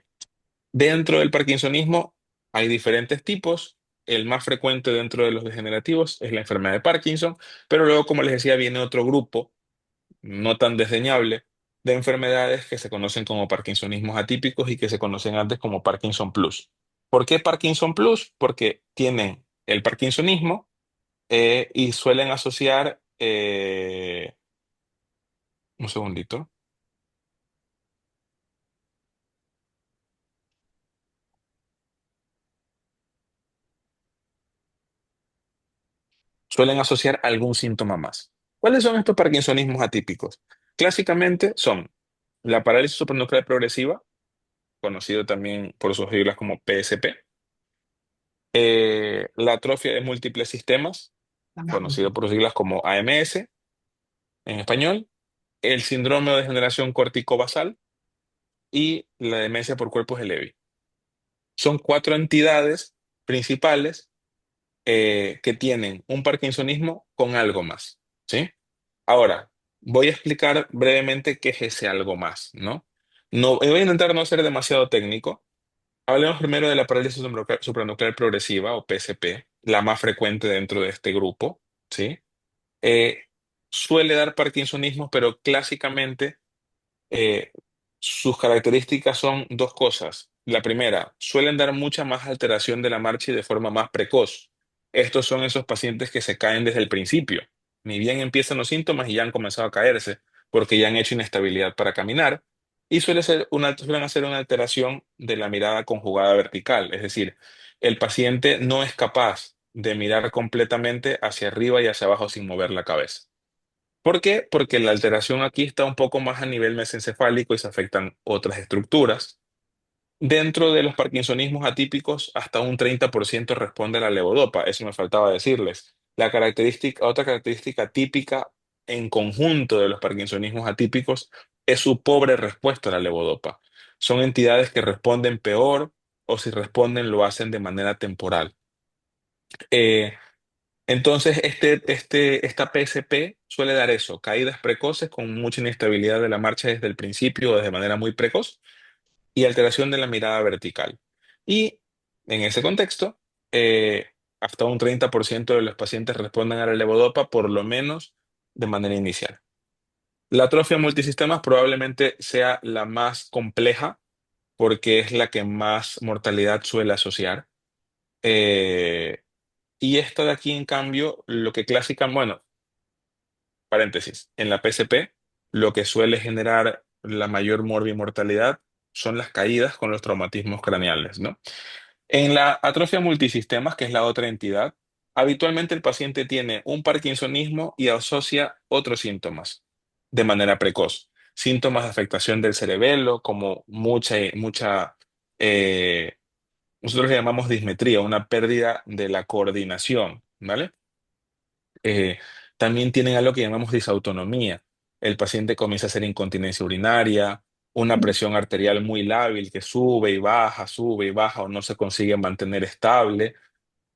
Dentro del parkinsonismo hay diferentes tipos. El más frecuente dentro de los degenerativos es la enfermedad de Parkinson, pero luego, como les decía, viene otro grupo no tan desdeñable de enfermedades que se conocen como parkinsonismos atípicos y que se conocen antes como Parkinson Plus. ¿Por qué Parkinson Plus? Porque tienen el parkinsonismo y suelen asociar, un segundito, suelen asociar algún síntoma más. ¿Cuáles son estos parkinsonismos atípicos? Clásicamente son la parálisis supranuclear progresiva, conocido también por sus siglas como PSP, la atrofia de múltiples sistemas, la mejor. conocido por sus siglas como AMS en español, el síndrome de degeneración corticobasal y la demencia por cuerpos de Levy. Son cuatro entidades principales que tienen un parkinsonismo con algo más, ¿sí? Ahora, voy a explicar brevemente qué es ese algo más, ¿no? No, voy a intentar no ser demasiado técnico. Hablemos primero de la parálisis supranuclear progresiva o PSP, la más frecuente dentro de este grupo, ¿sí? Eh, Suele dar parkinsonismo, pero clásicamente eh, sus características son dos cosas. La primera, suelen dar mucha más alteración de la marcha y de forma más precoz. Estos son esos pacientes que se caen desde el principio. Ni bien empiezan los síntomas y ya han comenzado a caerse porque ya han hecho inestabilidad para caminar. Y suelen hacer una alteración de la mirada conjugada vertical. Es decir, el paciente no es capaz de mirar completamente hacia arriba y hacia abajo sin mover la cabeza. ¿Por qué? Porque la alteración aquí está un poco más a nivel mesencefálico y se afectan otras estructuras. Dentro de los parkinsonismos atípicos, hasta un 30% responde a la levodopa. Eso me faltaba decirles. Otra característica típica en conjunto de los parkinsonismos atípicos es su pobre respuesta a la levodopa. Son entidades que responden peor o si responden lo hacen de manera temporal. Eh, entonces, esta PSP suele dar eso, caídas precoces con mucha inestabilidad de la marcha desde el principio o de manera muy precoz y alteración de la mirada vertical. Y en ese contexto, hasta un 30% de los pacientes responden a la levodopa por lo menos de manera inicial. La atrofia multisistemas probablemente sea la más compleja porque es la que más mortalidad suele asociar. Eh, y esta de aquí, en cambio, lo que clásica, bueno, paréntesis, en la PSP, lo que suele generar la mayor morbimortalidad son las caídas con los traumatismos craneales, ¿no? En la atrofia multisistemas, que es la otra entidad, habitualmente el paciente tiene un parkinsonismo y asocia otros síntomas de manera precoz. Síntomas de afectación del cerebelo, como eh, nosotros le llamamos dismetría, una pérdida de la coordinación, ¿vale? Eh, también tienen algo que llamamos disautonomía. El paciente comienza a hacer incontinencia urinaria, una presión arterial muy lábil que sube y baja o no se consigue mantener estable,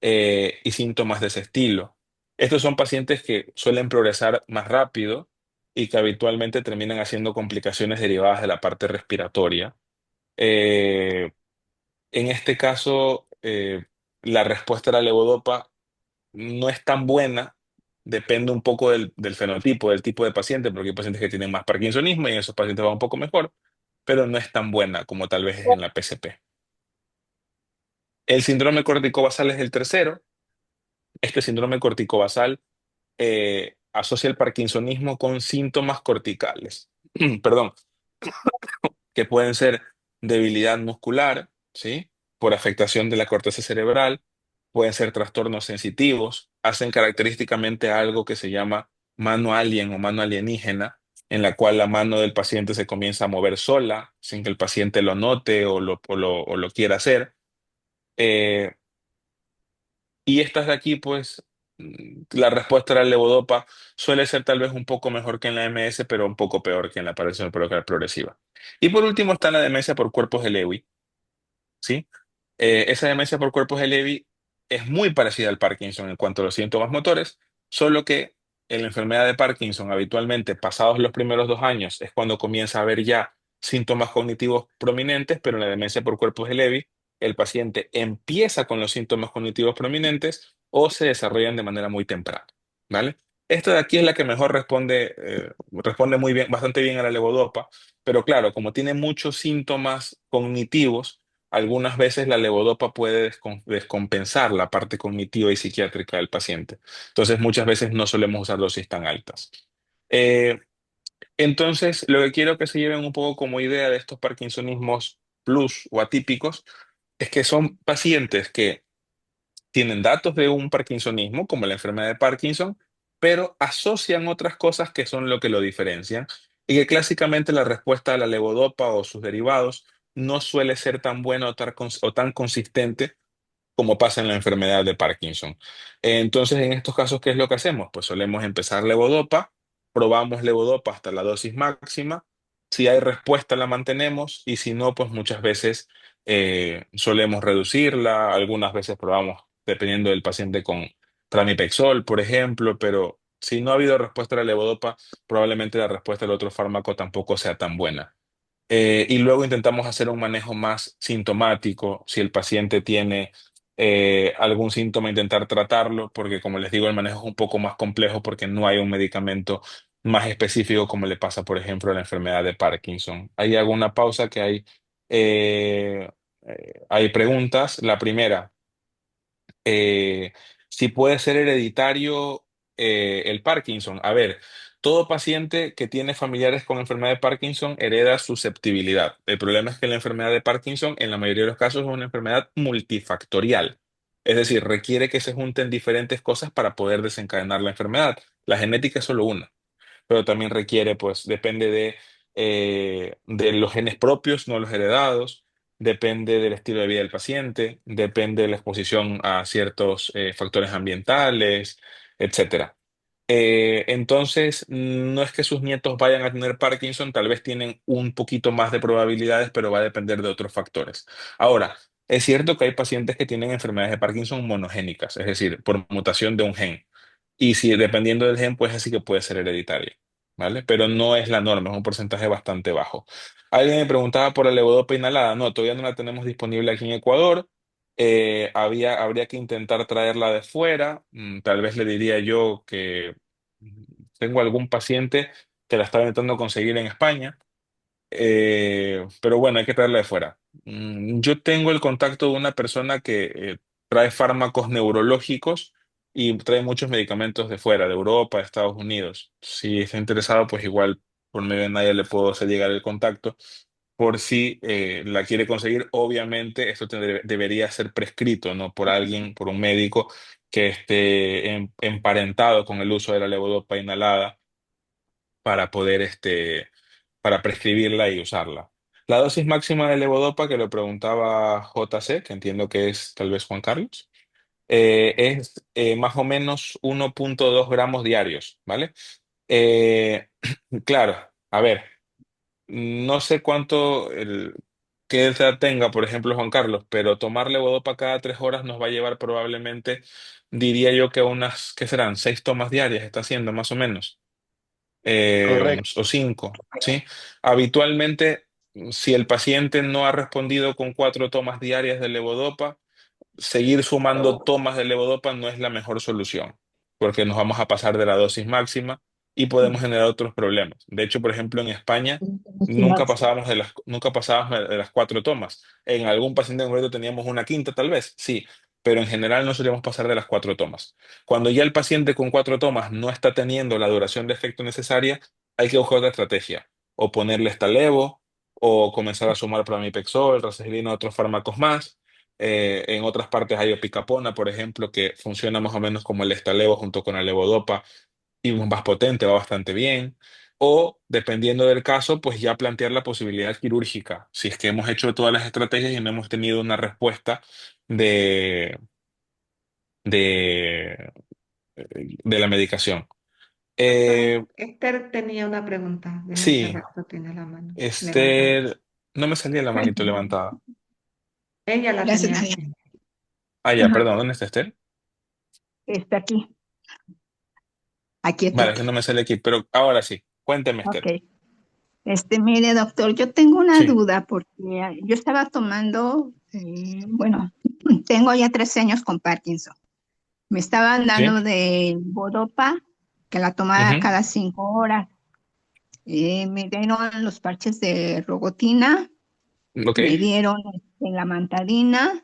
y síntomas de ese estilo. Estos son pacientes que suelen progresar más rápido y que habitualmente terminan haciendo complicaciones derivadas de la parte respiratoria. Eh, en este caso, la respuesta a la levodopa no es tan buena, depende un poco del fenotipo, del tipo de paciente, porque hay pacientes que tienen más parkinsonismo y en esos pacientes va un poco mejor, pero no es tan buena como tal vez es en la PCP. El síndrome corticobasal es el tercero. Este síndrome corticobasal asocia el parkinsonismo con síntomas corticales, perdón, que pueden ser debilidad muscular, ¿sí? Por afectación de la corteza cerebral, pueden ser trastornos sensitivos, hacen característicamente algo que se llama mano alien o mano alienígena, en la cual la mano del paciente se comienza a mover sola, sin que el paciente lo note o lo quiera hacer. Eh, y estas de aquí, pues, la respuesta a la levodopa suele ser tal vez un poco mejor que en la MS, pero un poco peor que en la parálisis cerebral progresiva. Y por último está la demencia por cuerpos de Lewy, ¿sí? Esa demencia por cuerpos de Lewy es muy parecida al Parkinson en cuanto a los síntomas motores, solo que en la enfermedad de Parkinson, habitualmente pasados los primeros 2 años, es cuando comienza a haber ya síntomas cognitivos prominentes, pero en la demencia por cuerpos de Lewy, el paciente empieza con los síntomas cognitivos prominentes o se desarrollan de manera muy temprana, ¿vale? Esta de aquí es la que mejor responde muy bien, bastante bien a la levodopa, pero claro, como tiene muchos síntomas cognitivos, algunas veces la levodopa puede descompensar la parte cognitiva y psiquiátrica del paciente. Entonces, muchas veces no solemos usar dosis tan altas. Eh, entonces, lo que quiero que se lleven un poco como idea de estos parkinsonismos plus o atípicos es que son pacientes que tienen datos de un parkinsonismo, como la enfermedad de Parkinson, pero asocian otras cosas que son lo que lo diferencian y que clásicamente la respuesta a la levodopa o sus derivados no suele ser tan buena o tan consistente como pasa en la enfermedad de Parkinson. Entonces, en estos casos, ¿qué es lo que hacemos? Pues solemos empezar levodopa, probamos levodopa hasta la dosis máxima. Si hay respuesta, la mantenemos y si no, pues muchas veces solemos reducirla. Algunas veces probamos, dependiendo del paciente, con pramipexol, por ejemplo, pero si no ha habido respuesta a la levodopa, probablemente la respuesta al otro fármaco tampoco sea tan buena. Y luego intentamos hacer un manejo más sintomático. Si el paciente tiene algún síntoma, intentar tratarlo, porque como les digo, el manejo es un poco más complejo porque no hay un medicamento más específico como le pasa, por ejemplo, a la enfermedad de Parkinson. Ahí hago una pausa que hay preguntas. La primera, eh, si puede ser hereditario el Parkinson. A ver, todo paciente que tiene familiares con enfermedad de Parkinson hereda susceptibilidad. El problema es que la enfermedad de Parkinson, en la mayoría de los casos, es una enfermedad multifactorial. Es decir, requiere que se junten diferentes cosas para poder desencadenar la enfermedad. La genética es solo una, pero también requiere, pues, depende de los genes propios, no los heredados, depende del estilo de vida del paciente, depende de la exposición a ciertos factores ambientales, etcétera. Entonces, no es que sus nietos vayan a tener Parkinson, tal vez tienen un poquito más de probabilidades, pero va a depender de otros factores. Ahora, es cierto que hay pacientes que tienen enfermedades de Parkinson monogénicas, es decir, por mutación de un gen. Y si dependiendo del gen, pues así que puede ser hereditario, ¿vale? Pero no es la norma, es un porcentaje bastante bajo. Alguien me preguntaba por la levodopa inhalada. No, todavía no la tenemos disponible aquí en Ecuador. Habría que intentar traerla de fuera. Tal vez le diría yo que tengo algún paciente que la estaba intentando conseguir en España, pero bueno, hay que traerla de fuera. Yo tengo el contacto de una persona que trae fármacos neurológicos y trae muchos medicamentos de fuera, de Europa, de Estados Unidos. Si está interesado, pues igual por medio de nadie le puedo hacer llegar el contacto. Por si la quiere conseguir, obviamente esto debería ser prescrito, ¿no? Por alguien, por un médico que esté emparentado con el uso de la levodopa inhalada para poder para prescribirla y usarla. La dosis máxima de levodopa que lo preguntaba JC, que entiendo que es tal vez Juan Carlos. es más o menos 1,2 gramos diarios, ¿vale? Eh, claro, a ver, no sé qué edad tenga, por ejemplo, Juan Carlos, pero tomar levodopa cada 3 horas nos va a llevar probablemente, diría yo que unas, ¿qué serán? 6 tomas diarias está haciendo más o menos, Correcto. o 5, ¿sí? Habitualmente, si el paciente no ha respondido con 4 tomas diarias de levodopa, seguir sumando tomas de levodopa no es la mejor solución, porque nos vamos a pasar de la dosis máxima y podemos generar otros problemas. De hecho, por ejemplo, en España nunca pasábamos de las 4 tomas. En algún paciente en concreto teníamos una quinta, tal vez, sí, pero en general no solíamos pasar de las 4 tomas. Cuando ya el paciente con 4 tomas no está teniendo la duración de efecto necesaria, hay que buscar otra estrategia, o ponerle estalevo, o comenzar a sumar pramipexol, racesilina, otros fármacos más. En otras partes hay opicapona, por ejemplo, que funciona más o menos como el estalevo junto con la levodopa y es más potente, va bastante bien. O, dependiendo del caso, pues ya plantear la posibilidad quirúrgica, si es que hemos hecho todas las estrategias y no hemos tenido una respuesta de, de, de la medicación. Doctor, Eh, Esther tenía una pregunta desde hace sí, rato, tiene la mano levantada. Esther, no me salía la manito levantada. Ella la Ya se tenía la... antes. Ah, ya, Ajá, perdón, ¿dónde está Esther? está aquí. Aquí Vale, estoy. es que no me sale aquí, pero ahora sí, cuénteme, Ok. Esther. Mire, doctor, yo tengo una Sí, duda porque yo estaba tomando, bueno, tengo ya 13 años con Parkinson. Me estaban sí, dando de Bodopa, que la tomaba ujú, cada 5 horas. Me dieron los parches de Rogotina, ok, me dieron la Mantadina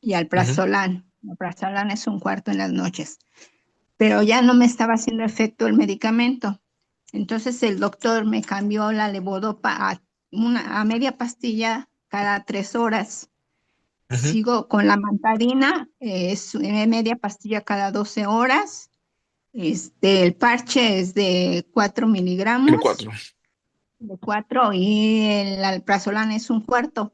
y ujú, Alprazolam. Alprazolam es un cuarto en las noches, pero ya no me estaba haciendo efecto el medicamento. Entonces el doctor me cambió la levodopa a media pastilla cada 3 horas. ujú. Sigo con la mantadina, es media pastilla cada 12 horas. El parche es de 4 El miligramos, 4. de 4, y el alprazolam es un cuarto.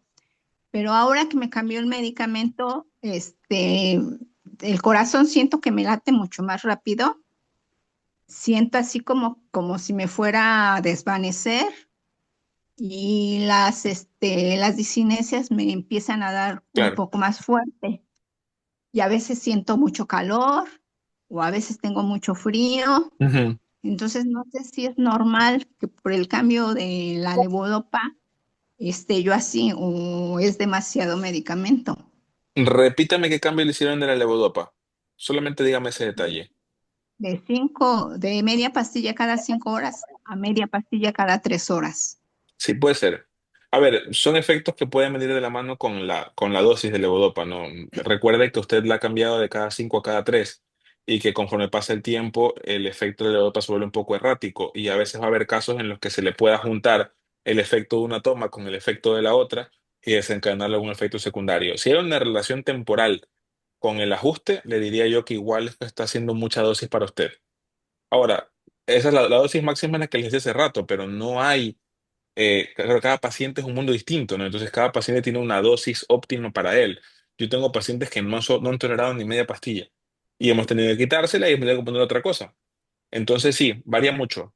Pero ahora que me cambió el medicamento, el corazón siento que me late mucho más rápido. Siento así como si me fuera a desvanecer, y las disinesias me empiezan a dar un Claro. poco más fuerte. Y a veces siento mucho calor o a veces tengo mucho frío. Ujú. Entonces no sé si es normal que por el cambio de la levodopa esté yo así o es demasiado medicamento. Repítame qué cambio le hicieron de la levodopa. Solamente dígame ese detalle. De media pastilla cada 5 horas a media pastilla cada 3 horas. Sí, puede ser. A ver, son efectos que pueden venir de la mano con la dosis de levodopa, ¿no? Recuerde que usted la ha cambiado de cada 5 a cada 3 y que conforme pasa el tiempo, el efecto de levodopa se vuelve un poco errático y a veces va a haber casos en los que se le pueda juntar el efecto de una toma con el efecto de la otra y desencadenar algún efecto secundario. Si hay una relación temporal con el ajuste, le diría yo que igual está haciendo mucha dosis para usted. Ahora, esa es la dosis máxima en la que les decía hace rato, pero no hay, claro, cada paciente es un mundo distinto, ¿no? Entonces cada paciente tiene una dosis óptima para él. Yo tengo pacientes que no han tolerado ni media pastilla y hemos tenido que quitársela y hemos tenido que poner otra cosa. Entonces sí, varía mucho,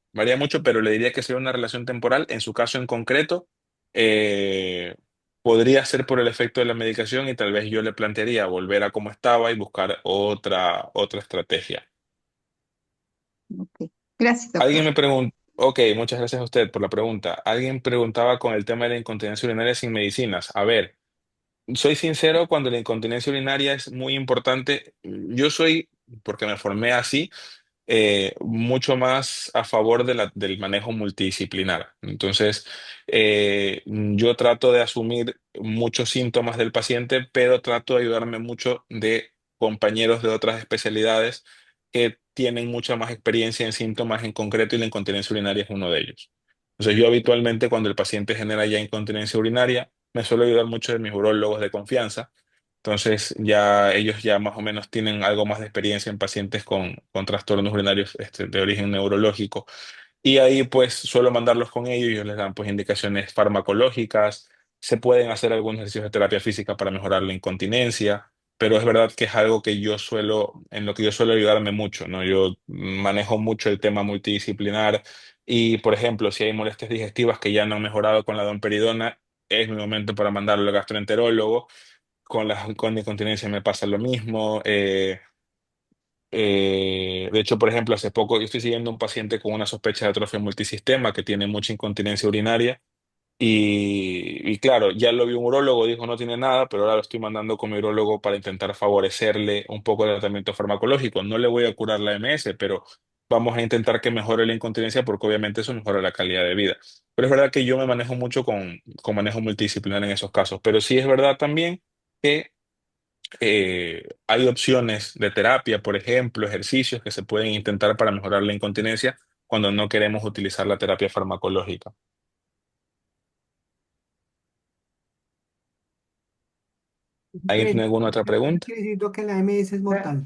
pero le diría que sería una relación temporal. En su caso en concreto, eh, podría ser por el efecto de la medicación y tal vez yo le plantearía volver a como estaba y buscar otra estrategia. Ok. Gracias, Alguien doctor. me preguntó, ok, muchas gracias a usted por la pregunta. Alguien preguntaba con el tema de la incontinencia urinaria sin medicinas. A ver, soy sincero, cuando la incontinencia urinaria es muy importante, yo soy, porque me formé así, mucho más a favor del manejo multidisciplinar. Entonces, yo trato de asumir muchos síntomas del paciente, pero trato de ayudarme mucho de compañeros de otras especialidades que tienen mucha más experiencia en síntomas en concreto y la incontinencia urinaria es uno de ellos. Entonces, yo habitualmente cuando el paciente genera ya incontinencia urinaria, me suelo ayudar mucho de mis urólogos de confianza. Entonces ya ellos ya más o menos tienen algo más de experiencia en pacientes con trastornos urinarios de origen neurológico. Y ahí pues suelo mandarlos con ellos y ellos les dan pues indicaciones farmacológicas. Se pueden hacer algunos ejercicios de terapia física para mejorar la incontinencia, pero es verdad que es algo en lo que yo suelo ayudarme mucho, ¿no? Yo manejo mucho el tema multidisciplinar y, por ejemplo, si hay molestias digestivas que ya no han mejorado con la domperidona, es mi momento para mandarlo al gastroenterólogo. Con la incontinencia me pasa lo mismo. De hecho, por ejemplo, hace poco yo estoy siguiendo a un paciente con una sospecha de atrofia multisistema que tiene mucha incontinencia urinaria y claro, ya lo vio un urólogo, dijo no tiene nada, pero ahora lo estoy mandando con mi urólogo para intentar favorecerle un poco de tratamiento farmacológico. No le voy a curar la MS, pero vamos a intentar que mejore la incontinencia porque obviamente eso mejora la calidad de vida. Pero es verdad que yo me manejo mucho con manejo multidisciplinar en esos casos, pero sí es verdad también que hay opciones de terapia, por ejemplo, ejercicios que se pueden intentar para mejorar la incontinencia cuando no queremos utilizar la terapia farmacológica. ¿Hay Pero alguna otra entonces pregunta? quiere decir que la MS es Do- mortal.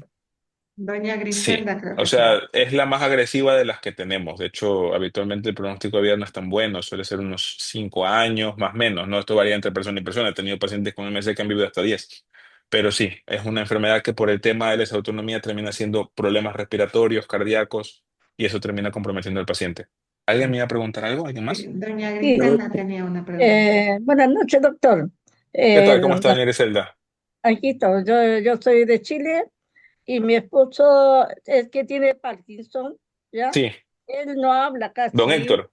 Doña Sí, Griselda, creo o que sí. sea, es la más agresiva de las que tenemos. De hecho, habitualmente el pronóstico de vida no es tan bueno, suele ser unos 5 años, más o menos, ¿no? Esto varía entre persona y persona. He tenido pacientes con MS que han vivido hasta 10. Pero sí, es una enfermedad que por el tema de la autonomía termina siendo problemas respiratorios, cardíacos, y eso termina comprometiendo al paciente. ¿Alguien me iba a preguntar algo? ¿Alguien más? Doña Sí, Griselda tenía una pregunta. buenas noches, doctor. ¿Qué tal? Eh, ¿Cómo está, doña Griselda? Aquí estoy. Yo soy de Chile y mi esposo es que tiene Parkinson, ¿ya? Sí, Él no habla don casi, Héctor.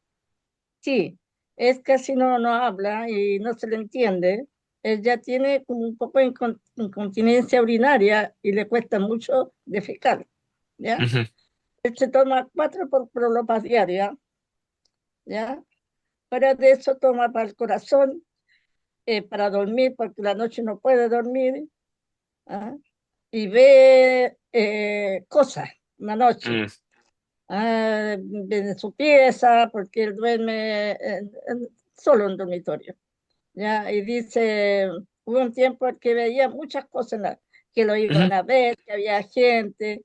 sí, es casi no habla y no se le entiende. Él ya tiene como un poco de incontinencia urinaria y le cuesta mucho defecar, ¿ya? Ujú, Él se toma 4 prolopas diarias, ¿ya? Fuera de eso toma para el corazón, para dormir, porque la noche no puede dormir, ¿ah? Y ve cosas una noche, mm, en su pieza, porque él duerme solo en dormitorio, ¿ya? Y dice, hubo un tiempo en que veía muchas cosas, que lo ujú, iban a ver, que había gente,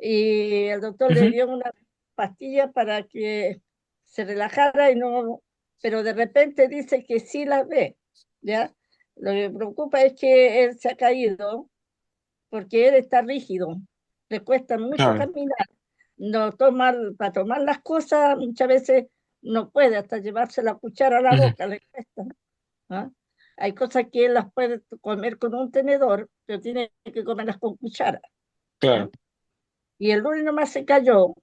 y el doctor le ujú. dio una pastilla para que se relajara y no, pero de repente dice que sí la ve, ¿ya? Lo que me preocupa es que él se ha caído porque él está rígido, le cuesta mucho Claro. caminar, no toma, para tomar las cosas muchas veces no puede hasta llevarse la cuchara a la Ujú, boca, le cuesta, ¿ah? Hay cosas que él las puede comer con un tenedor, pero tiene que comerlas con cuchara, ¿ya? claro. Y el lunes nomás se cayó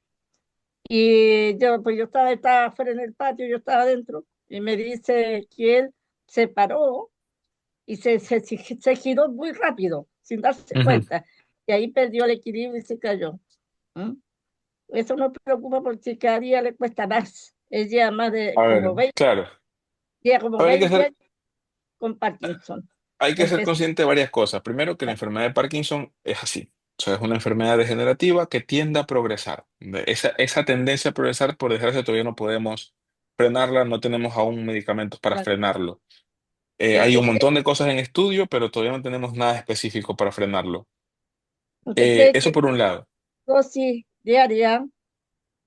y yo, pues yo estaba afuera en el patio, yo estaba adentro y me dice que él se paró y se giró muy rápido, sin darse Ujú. cuenta. Y ahí perdió el equilibrio y se cayó. ¿Mm? Eso nos preocupa porque cada día le cuesta más. Él lleva más de A ver, como 20, claro. lleva como A ver, 20 años con Parkinson. hay que ser Empezó, consciente de varias cosas. Primero, que la enfermedad de Parkinson es así. O sea, es una enfermedad degenerativa que tiende a progresar. Esa tendencia a progresar, por desgracia, todavía no podemos frenarla, no tenemos aún medicamentos para frenarlo. Hay un usted, montón de cosas en estudio, pero todavía no tenemos nada específico para frenarlo. usted cree Eso que por un lado. dosis diaria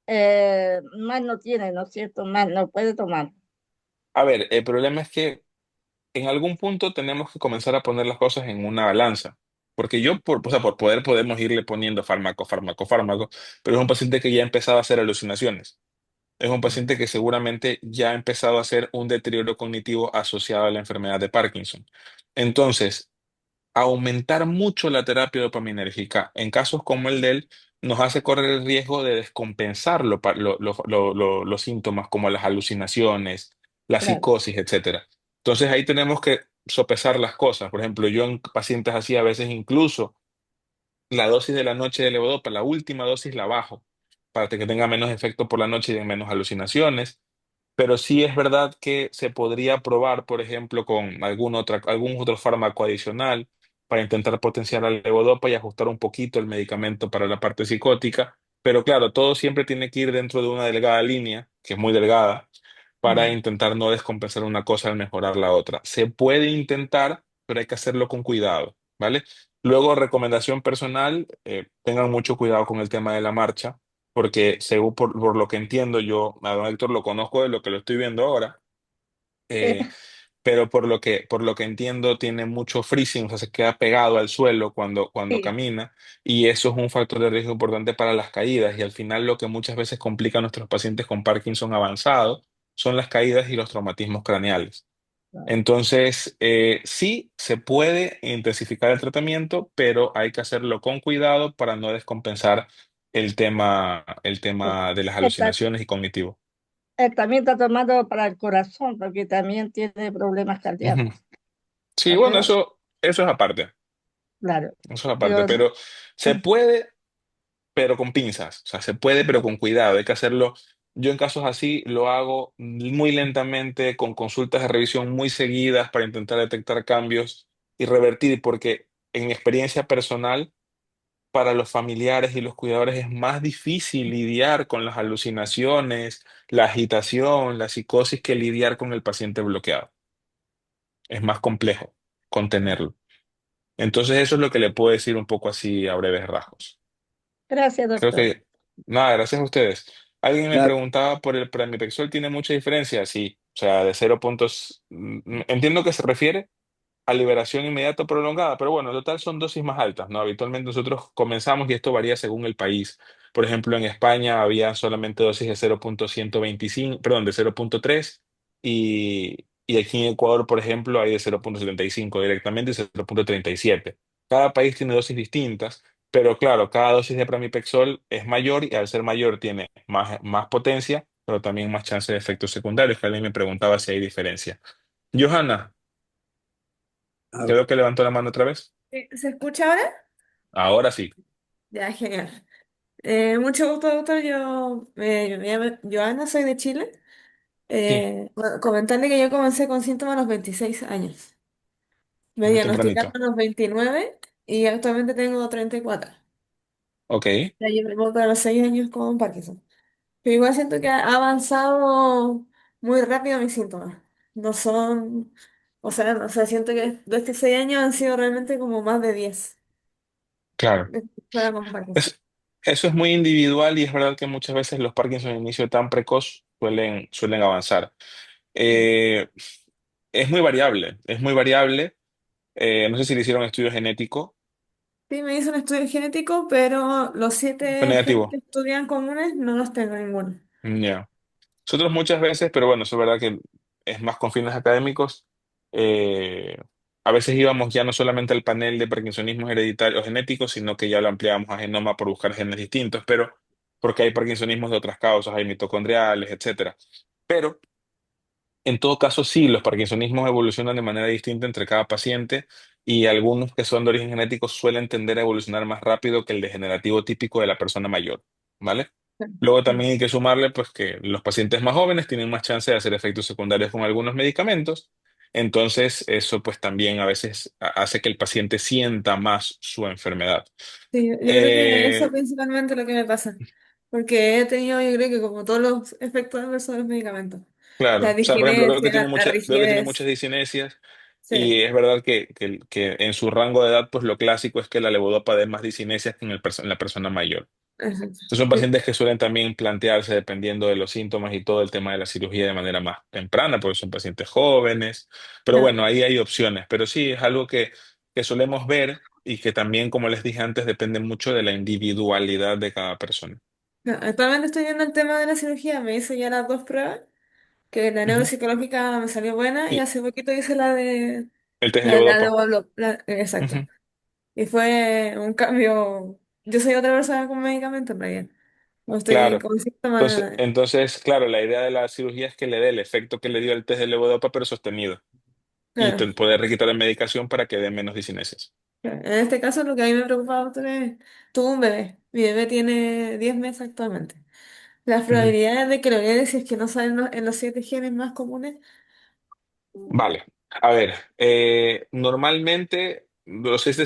más no tiene, ¿no es cierto? Más no puede tomar. A ver, el problema es que en algún punto tenemos que comenzar a poner las cosas en una balanza. Porque o sea, por poder podemos irle poniendo fármaco, fármaco, fármaco, pero es un paciente que ya ha empezado a hacer alucinaciones. Es un paciente que seguramente ya ha empezado a hacer un deterioro cognitivo asociado a la enfermedad de Parkinson. Entonces, aumentar mucho la terapia dopaminérgica en casos como el de él nos hace correr el riesgo de descompensar los síntomas como las alucinaciones, la Claro. psicosis, etcétera. Entonces ahí tenemos que sopesar las cosas. Por ejemplo, yo en pacientes así a veces incluso la dosis de la noche de levodopa, la última dosis la bajo para que tenga menos efecto por la noche y den menos alucinaciones. Pero sí es verdad que se podría probar, por ejemplo, con algún otro fármaco adicional para intentar potenciar la levodopa y ajustar un poquito el medicamento para la parte psicótica. Pero claro, todo siempre tiene que ir dentro de una delgada línea, que es muy delgada, para Mm. intentar no descompensar una cosa al mejorar la otra. Se puede intentar, pero hay que hacerlo con cuidado, ¿vale? Luego, recomendación personal, tengan mucho cuidado con el tema de la marcha porque según por lo que entiendo yo, a don Héctor lo conozco de lo que lo estoy viendo ahora, Sí, eh, pero por lo que entiendo tiene mucho freezing, o sea, se queda pegado al suelo cuando Sí. camina y eso es un factor de riesgo importante para las caídas y al final lo que muchas veces complica a nuestros pacientes con Parkinson avanzado son las caídas y los traumatismos craneales. Entonces, sí, se puede intensificar el tratamiento, pero hay que hacerlo con cuidado para no descompensar el tema de las alucinaciones y cognitivo. También está tomando para el corazón, porque también tiene problemas Ujú. cardíacos. Sí, ¿Ok? bueno, eso es aparte, Claro. eso es aparte, Pero, pero se puede, pero con pinzas, o sea, se puede, pero con cuidado, hay que hacerlo. Yo en casos así lo hago muy lentamente, con consultas de revisión muy seguidas para intentar detectar cambios y revertir, porque en mi experiencia personal, para los familiares y los cuidadores es más difícil lidiar con las alucinaciones, la agitación, la psicosis que lidiar con el paciente bloqueado. Es más complejo contenerlo. Entonces eso es lo que le puedo decir un poco así a breves rasgos. gracias, Creo doctor. que, nada, gracias a ustedes. Alguien me Claro, preguntaba por el pramipexol, ¿tiene mucha diferencia? Sí, o sea, de 0 puntos. Entiendo que se refiere a liberación inmediata o prolongada, pero bueno, en total son dosis más altas, ¿no? Habitualmente nosotros comenzamos y esto varía según el país. Por ejemplo, en España había solamente dosis de 0,125, perdón, de 0,3 y aquí en Ecuador, por ejemplo, hay de 0,75 directamente y 0,37. Cada país tiene dosis distintas, pero claro, cada dosis de pramipexol es mayor y al ser mayor tiene más potencia, pero también más chance de efectos secundarios, que alguien me preguntaba si hay diferencia. Johanna, claro. creo que levantó la mano otra vez. ¿Se escucha ahora? Ahora sí. Ya, genial. Mucho gusto, doctor. Yo me llamo Joana, soy de Chile. Sí, Bueno, comentarle que yo comencé con síntomas a los 26 años. Me muy diagnosticaron tempranito. a los 29 y actualmente tengo 34. Ok, Ya llevo para los 6 años con Parkinson. Pero igual siento que ha avanzado muy rápido mis síntomas. No son, o sea, siento que de estos 6 años han sido realmente como más de 10 claro. para con Parkinson. Es- Eso es muy individual y es verdad que muchas veces los Parkinson de inicio tan precoz suelen avanzar. Eh, es muy variable, es muy variable. No sé si le hicieron estudio genético. Sí, me hizo un estudio genético, pero los Fue 7 genes que negativo. estudian comunes no los tengo ninguno. Ya. Nosotros muchas veces, pero bueno, eso es verdad que es más con fines académicos, eh, a veces íbamos ya no solamente al panel de parkinsonismo hereditario o genético, sino que ya lo ampliábamos a genoma por buscar genes distintos, pero porque hay parkinsonismos de otras causas, hay mitocondriales, etcétera. Pero en todo caso, sí, los parkinsonismos evolucionan de manera distinta entre cada paciente y algunos que son de origen genético suelen tender a evolucionar más rápido que el degenerativo típico de la persona mayor, ¿vale? Luego Sí, también hay que sumarle pues que los pacientes más jóvenes tienen más chance de hacer efectos secundarios con algunos medicamentos, entonces eso pues también a veces hace que el paciente sienta más su enfermedad. sí, yo creo que eso es Eh, principalmente lo que me pasa, porque he tenido, yo creo que como todos los efectos adversos de los medicamentos, Claro, la o sea, por ejemplo, diskinesia, la veo que tiene muchas rigidez, disinesias sí, y es verdad que en su rango de edad, pues lo clásico es que la levodopa dé más disinesias que en la persona mayor. exacto, Entonces, son sí, pacientes que suelen también plantearse, dependiendo de los síntomas y todo el tema de la cirugía de manera más temprana, porque son pacientes jóvenes. Pero claro. bueno, ahí hay opciones. Pero sí, es algo que solemos ver y que también, como les dije antes, depende mucho de la individualidad de cada persona. Actualmente estoy viendo el tema de la cirugía, me hice ya las dos pruebas, que la Ujú. neuropsicológica me salió buena y Y hace poquito hice la de el test de la de levodopa. exacto. Ujú. Y fue un cambio. Yo soy otra persona con medicamentos, en realidad. No estoy Claro. con síntomas. Claro, la idea de la cirugía es que le dé el efecto que le dio el test de levodopa, pero sostenido. Y Claro, poder quitar la medicación para que dé menos disinesias. claro. En este caso, lo que a mí me preocupaba doctor, es, tuve un bebé. Mi bebé tiene 10 meses actualmente. Las Ujú. probabilidades de que lo herede si es que no salen en los 7 genes más comunes. Vale. A ver, normalmente los siete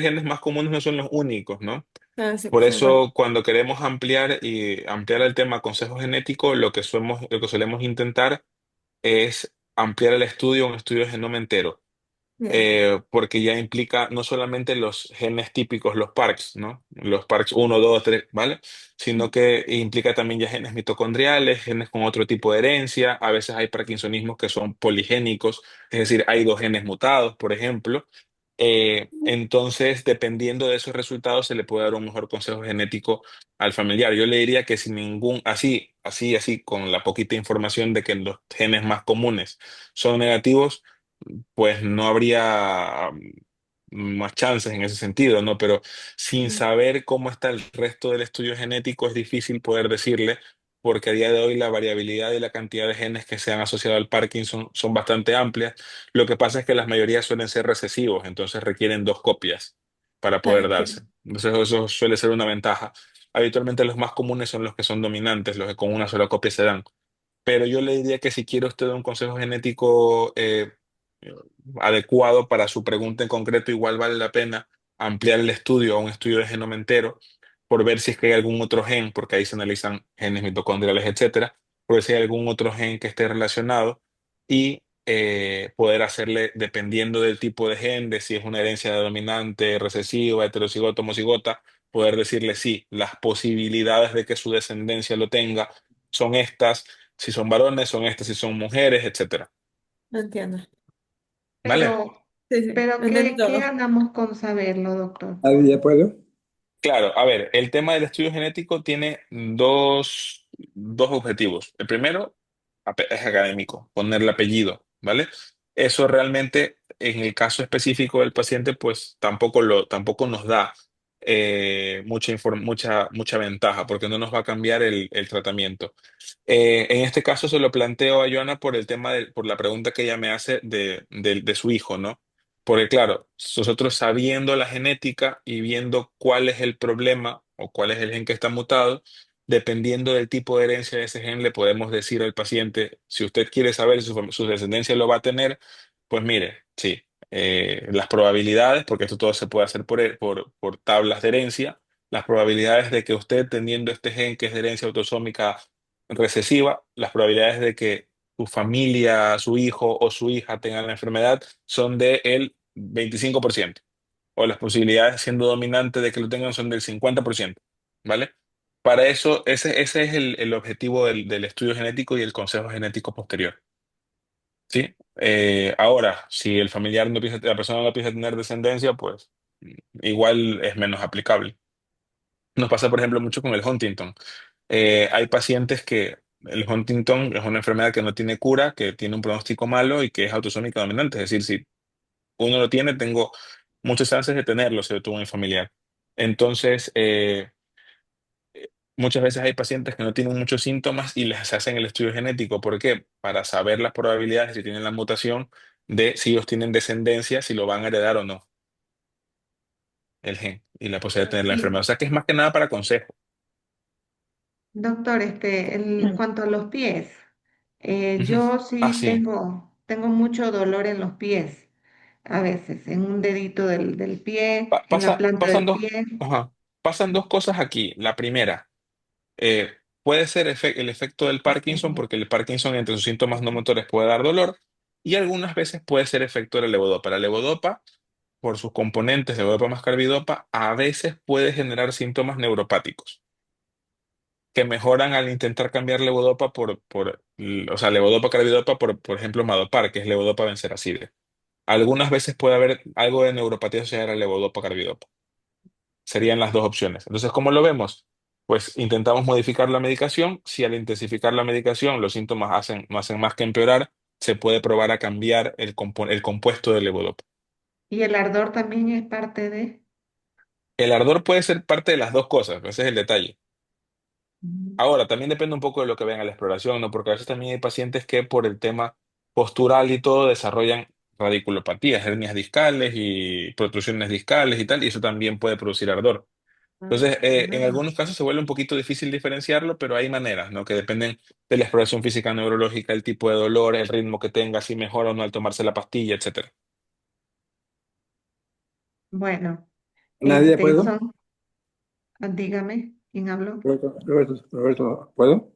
genes más comunes no son los únicos, ¿no? Ah, sí, Por sí, me acuerdo. eso, cuando queremos ampliar el tema consejo genético, lo que solemos intentar es ampliar el estudio a un estudio de genoma entero. Ya. porque ya implica no solamente los genes típicos, los PARCs, ¿no? Los PARCs uno 2 3, ¿vale? Sino que implica también ya genes mitocondriales, genes con otro tipo de herencia. A veces hay parkinsonismos que son poligénicos, es decir, hay dos genes mutados, por ejemplo. Entonces, dependiendo de esos resultados, se le puede dar un mejor consejo genético al familiar. Yo le diría que sin ningún, así, con la poquita información de que los genes más comunes son negativos, pues no habría más chances en ese sentido, ¿no? Pero sin saber cómo está el resto del estudio genético es difícil poder decirle, porque a día de hoy la variabilidad y la cantidad de genes que se han asociado al Parkinson son bastante amplias. Lo que pasa es que las mayorías suelen ser recesivos, entonces requieren dos copias para Ah, poder entiendo. darse. Entonces eso suele ser una ventaja. Habitualmente los más comunes son los que son dominantes, los que con una sola copia se dan. Pero yo le diría que si quiere usted un consejo genético adecuado para su pregunta en concreto, igual vale la pena ampliar el estudio a un estudio de genoma entero por ver si es que hay algún otro gen, porque ahí se analizan genes mitocondriales, etcétera, por ver si hay algún otro gen que esté relacionado y poder hacerle, dependiendo del tipo de gen, de si es una herencia dominante, recesiva, heterocigoto, homocigota, poder decirle sí, las posibilidades de que su descendencia lo tenga son estas, si son varones, son estas, si son mujeres, etcétera. No entiendo. ¿Vale? Pero, Sí, sí, pero entendí ¿qué todo. ganamos con saberlo, doctor? ¿Ya puedo? Claro, a ver, el tema del estudio genético tiene dos objetivos. El primero es académico, ponerle apellido, ¿vale? Eso realmente, en el caso específico del paciente, pues tampoco nos da mucha ventaja, porque no nos va a cambiar el tratamiento. En este caso se lo planteo a Joana por el tema por la pregunta que ella me hace de su hijo, ¿no? Porque claro, nosotros sabiendo la genética y viendo cuál es el problema o cuál es el gen que está mutado, dependiendo del tipo de herencia de ese gen, le podemos decir al paciente, si usted quiere saber si su descendencia lo va a tener, pues mire, sí, las probabilidades, porque esto todo se puede hacer por tablas de herencia, las probabilidades de que usted teniendo este gen que es de herencia autosómica recesiva, las probabilidades de que su familia, su hijo o su hija tengan la enfermedad son de el 25%, o las posibilidades siendo dominante de que lo tengan son del 50%, ¿vale? Para eso, ese es el objetivo del estudio genético y el consejo genético posterior, ¿sí? Ahora, si el familiar no empieza, la persona no empieza a tener descendencia, pues igual es menos aplicable. Nos pasa, por ejemplo, mucho con el Huntington. Hay pacientes que el Huntington es una enfermedad que no tiene cura, que tiene un pronóstico malo y que es autosómica dominante. Es decir, si uno lo tiene, tengo muchas chances de tenerlo si lo tuvo en familiar. Entonces, muchas veces hay pacientes que no tienen muchos síntomas y les hacen el estudio genético. ¿Por qué? Para saber las probabilidades, si tienen la mutación, de si ellos tienen descendencia, si lo van a heredar o no, el gen y la posibilidad de tener la enfermedad. O Sí, sea que es más que nada para consejo. doctor, en cuanto a los pies, Ujú. yo Ah, sí sí. tengo mucho dolor en los pies, a veces, en un dedito del pie, Pa- en la pasa- planta pasan del dos, pie. ajá, pasan dos cosas aquí. La primera, puede ser el efecto del Parkinson, porque el Parkinson entre sus síntomas no motores puede dar dolor, y algunas veces puede ser efecto de la levodopa. La levodopa, por sus componentes, levodopa más carbidopa, a veces puede generar síntomas neuropáticos que mejoran al intentar cambiar levodopa o sea, levodopa carbidopa por ejemplo, Madopar, que es levodopa benseracide. Algunas veces puede haber algo de neuropatía asociada a la levodopa carbidopa. Serían las dos opciones. Entonces, ¿cómo lo vemos? Pues intentamos modificar la medicación. Si al intensificar la medicación los síntomas no hacen más que empeorar, se puede probar a cambiar el compuesto de levodopa. Y el ardor también es parte de... El ardor puede ser parte de las dos cosas, ese es el detalle. Mm. Ahora, también depende un poco de lo que vean a la exploración, ¿no? Porque a veces también hay pacientes que por el tema postural y todo desarrollan radiculopatías, hernias discales y protrusiones discales y tal, y eso también puede producir ardor. Entonces, en Ah, algunos casos se vuelve un poquito difícil diferenciarlo, pero hay maneras, ¿no? Que dependen de la exploración física neurológica, el tipo de dolor, el ritmo que tenga, si mejora o no al tomarse la pastilla, etcétera. bueno, ¿Nadie puedo? son, dígame, ¿quién habló? Roberto, ¿puedo?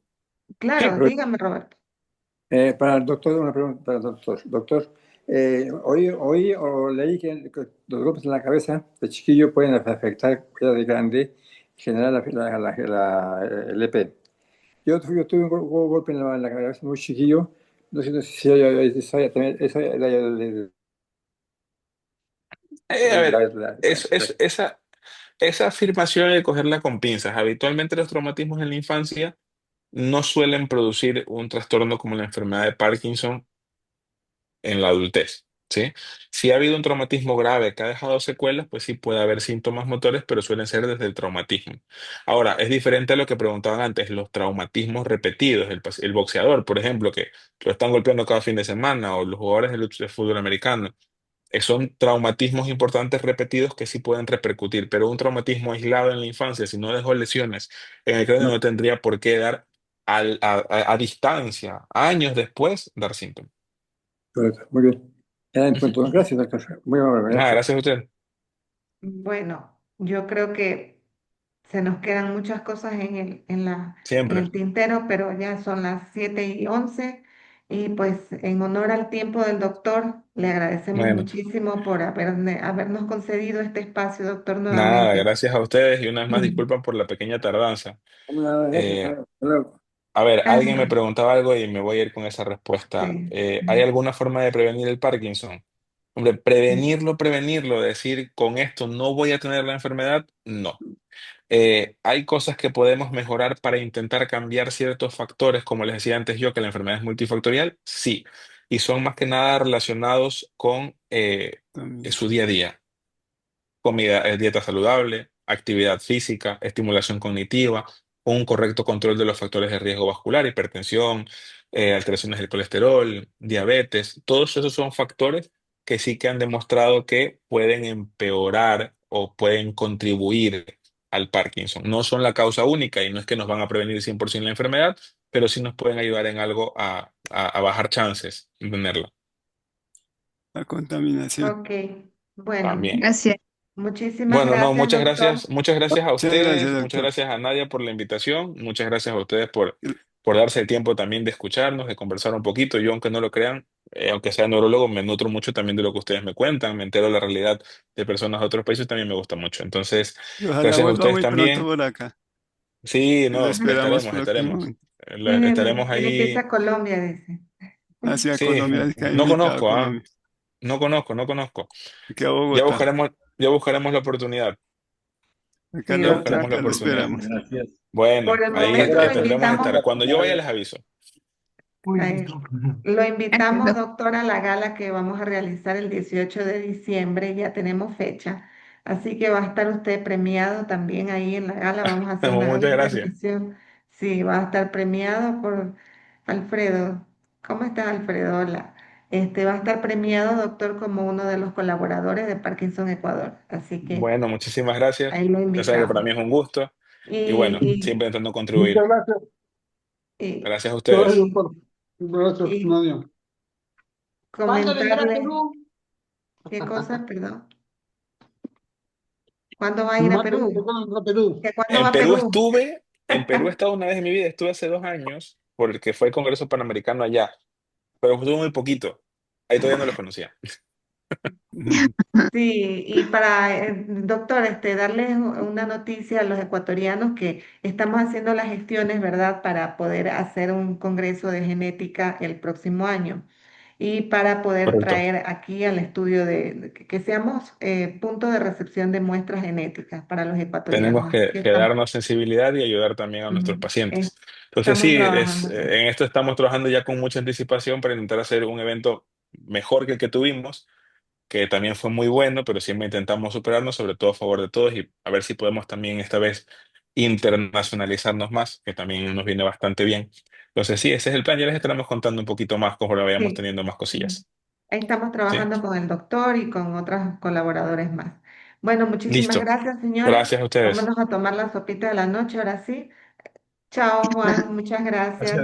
Sí, Claro, Roberto. dígame, Roberto. Para el doctor, una pregunta para el doctor. Doctor, Oí o leí que los golpes en la cabeza de chiquillo pueden afectar ya de grande y generar el EP. Yo tuve un golpe en la cabeza muy chiquillo. No sé si A ver, la- esa afirmación hay que cogerla con pinzas. Habitualmente los traumatismos en la infancia no suelen producir un trastorno como la enfermedad de Parkinson en la adultez, ¿sí? Si ha habido un traumatismo grave que ha dejado secuelas, pues sí puede haber síntomas motores, pero suelen ser desde el traumatismo. Ahora, es diferente a lo que preguntaban antes, los traumatismos repetidos, el boxeador, por ejemplo, que lo están golpeando cada fin de semana, o los jugadores de fútbol americano. Son traumatismos importantes repetidos que sí pueden repercutir, pero un traumatismo aislado en la infancia, si no dejó lesiones en el cráneo, no tendría por qué dar a distancia, años después, dar síntomas. Correcto, muy bien. Era en Ujú. punto. Gracias, doctor. Muy amable, Nada, gracias. gracias a usted. Bueno, yo creo que se nos quedan muchas cosas en Siempre. el tintero, pero ya son las 7:11 y pues en honor al tiempo del doctor, le agradecemos Bueno, muchísimo por habernos concedido este espacio, doctor, nada, nuevamente. gracias a ustedes y una vez más disculpan por la pequeña tardanza. Gracias. Eh, Hasta luego. a ver, alguien me Gracias. preguntaba algo y me voy a ir con esa respuesta. Sí. ¿Hay alguna forma de prevenir el Parkinson? Hombre, prevenirlo, decir con esto no voy a tener la enfermedad, no. Hay cosas que podemos mejorar para intentar cambiar ciertos factores, como les decía antes yo, que la enfermedad es multifactorial, sí, y son más que nada relacionados con También. su día a día. Comida, dieta saludable, actividad física, estimulación cognitiva, un correcto control de los factores de riesgo vascular, hipertensión, alteraciones del colesterol, diabetes. Todos esos son factores que sí que han demostrado que pueden empeorar o pueden contribuir al Parkinson. No son la causa única y no es que nos van a prevenir 100% la enfermedad, pero sí nos pueden ayudar en algo a bajar chances de tenerla La contaminación. Ok, bueno, también. Gracias. muchísimas Bueno, no, gracias, doctor. muchas gracias a Muchas gracias, ustedes, muchas doctor. gracias a Nadia por la invitación, muchas gracias a ustedes por darse el tiempo también de escucharnos, de conversar un poquito. Yo, aunque no lo crean, aunque sea neurólogo, me nutro mucho también de lo que ustedes me cuentan, me entero de la realidad de personas de otros países, también me gusta mucho. Entonces, Y ojalá gracias a vuelva ustedes muy pronto también. por acá. Sí, Lo no, esperamos estaremos. próximamente. Tiene que irse Ahí. a Colombia, dice. Hacia Sí, Colombia, es que ha no invitado a conozco, ¿ah? Colombia. No conozco. Aquí a Ya Bogotá. buscaremos, ya buscaremos la oportunidad, Acá, Sí, ya doctor. buscaremos la acá lo oportunidad. esperamos. Gracias. Por Bueno, el ahí momento lo tendremos que estar. invitamos. Cuando yo vaya les aviso. Uy, Eh, listo. lo Gracias, invitamos, doctor, a la gala que vamos a realizar el 18 de diciembre, ya tenemos fecha, así que va a estar usted premiado también ahí en la gala, vamos a hacer una Muchas gran gracias. premiación. Sí, va a estar premiado por Alfredo. ¿Cómo estás, Alfredo? Hola. Va a estar premiado, doctor, como uno de los colaboradores de Parkinson Ecuador, así que Bueno, muchísimas gracias. ahí lo Ya saben que para invitamos. mí es un gusto y bueno, Y, siempre intentando Muchas contribuir. gracias. y, Gracias a Gracias, ustedes. doctor. Gracias, y Nadia. ¿Cuándo vendrá a comentarle, Perú? ¿qué cosa, perdón? ¿Cuándo va a ir a Más preguntas, Perú? ¿cuándo vendrá a Perú? ¿Que cuándo va a Perú? En Perú he estado una vez en mi vida, estuve hace 2 años porque fue el Congreso Panamericano allá, pero estuve muy poquito. Ahí todavía no los conocía. Ujú. Sí, y doctor, darles una noticia a los ecuatorianos que estamos haciendo las gestiones, ¿verdad?, para poder hacer un congreso de genética el próximo año y para poder Correcto. traer aquí al estudio que seamos punto de recepción de muestras genéticas para los Tenemos ecuatorianos. Así que que darnos sensibilidad y ayudar también a nuestros ujú, pacientes. Entonces estamos sí, trabajando en eso. en esto estamos trabajando ya con mucha anticipación para intentar hacer un evento mejor que el que tuvimos, que también fue muy bueno, pero siempre intentamos superarnos, sobre todo a favor de todos y a ver si podemos también esta vez internacionalizarnos más, que también nos viene bastante bien. Entonces sí, ese es el plan, ya les estaremos contando un poquito más conforme vayamos Sí. teniendo más Ujú. cosillas. Ahí estamos ¿Sí? trabajando con el doctor y con otros colaboradores más. Bueno, muchísimas Listo. gracias, señores. Gracias a ustedes. Vámonos a tomar la sopita de la noche, ahora sí. Chao, Juan. Muchas gracias.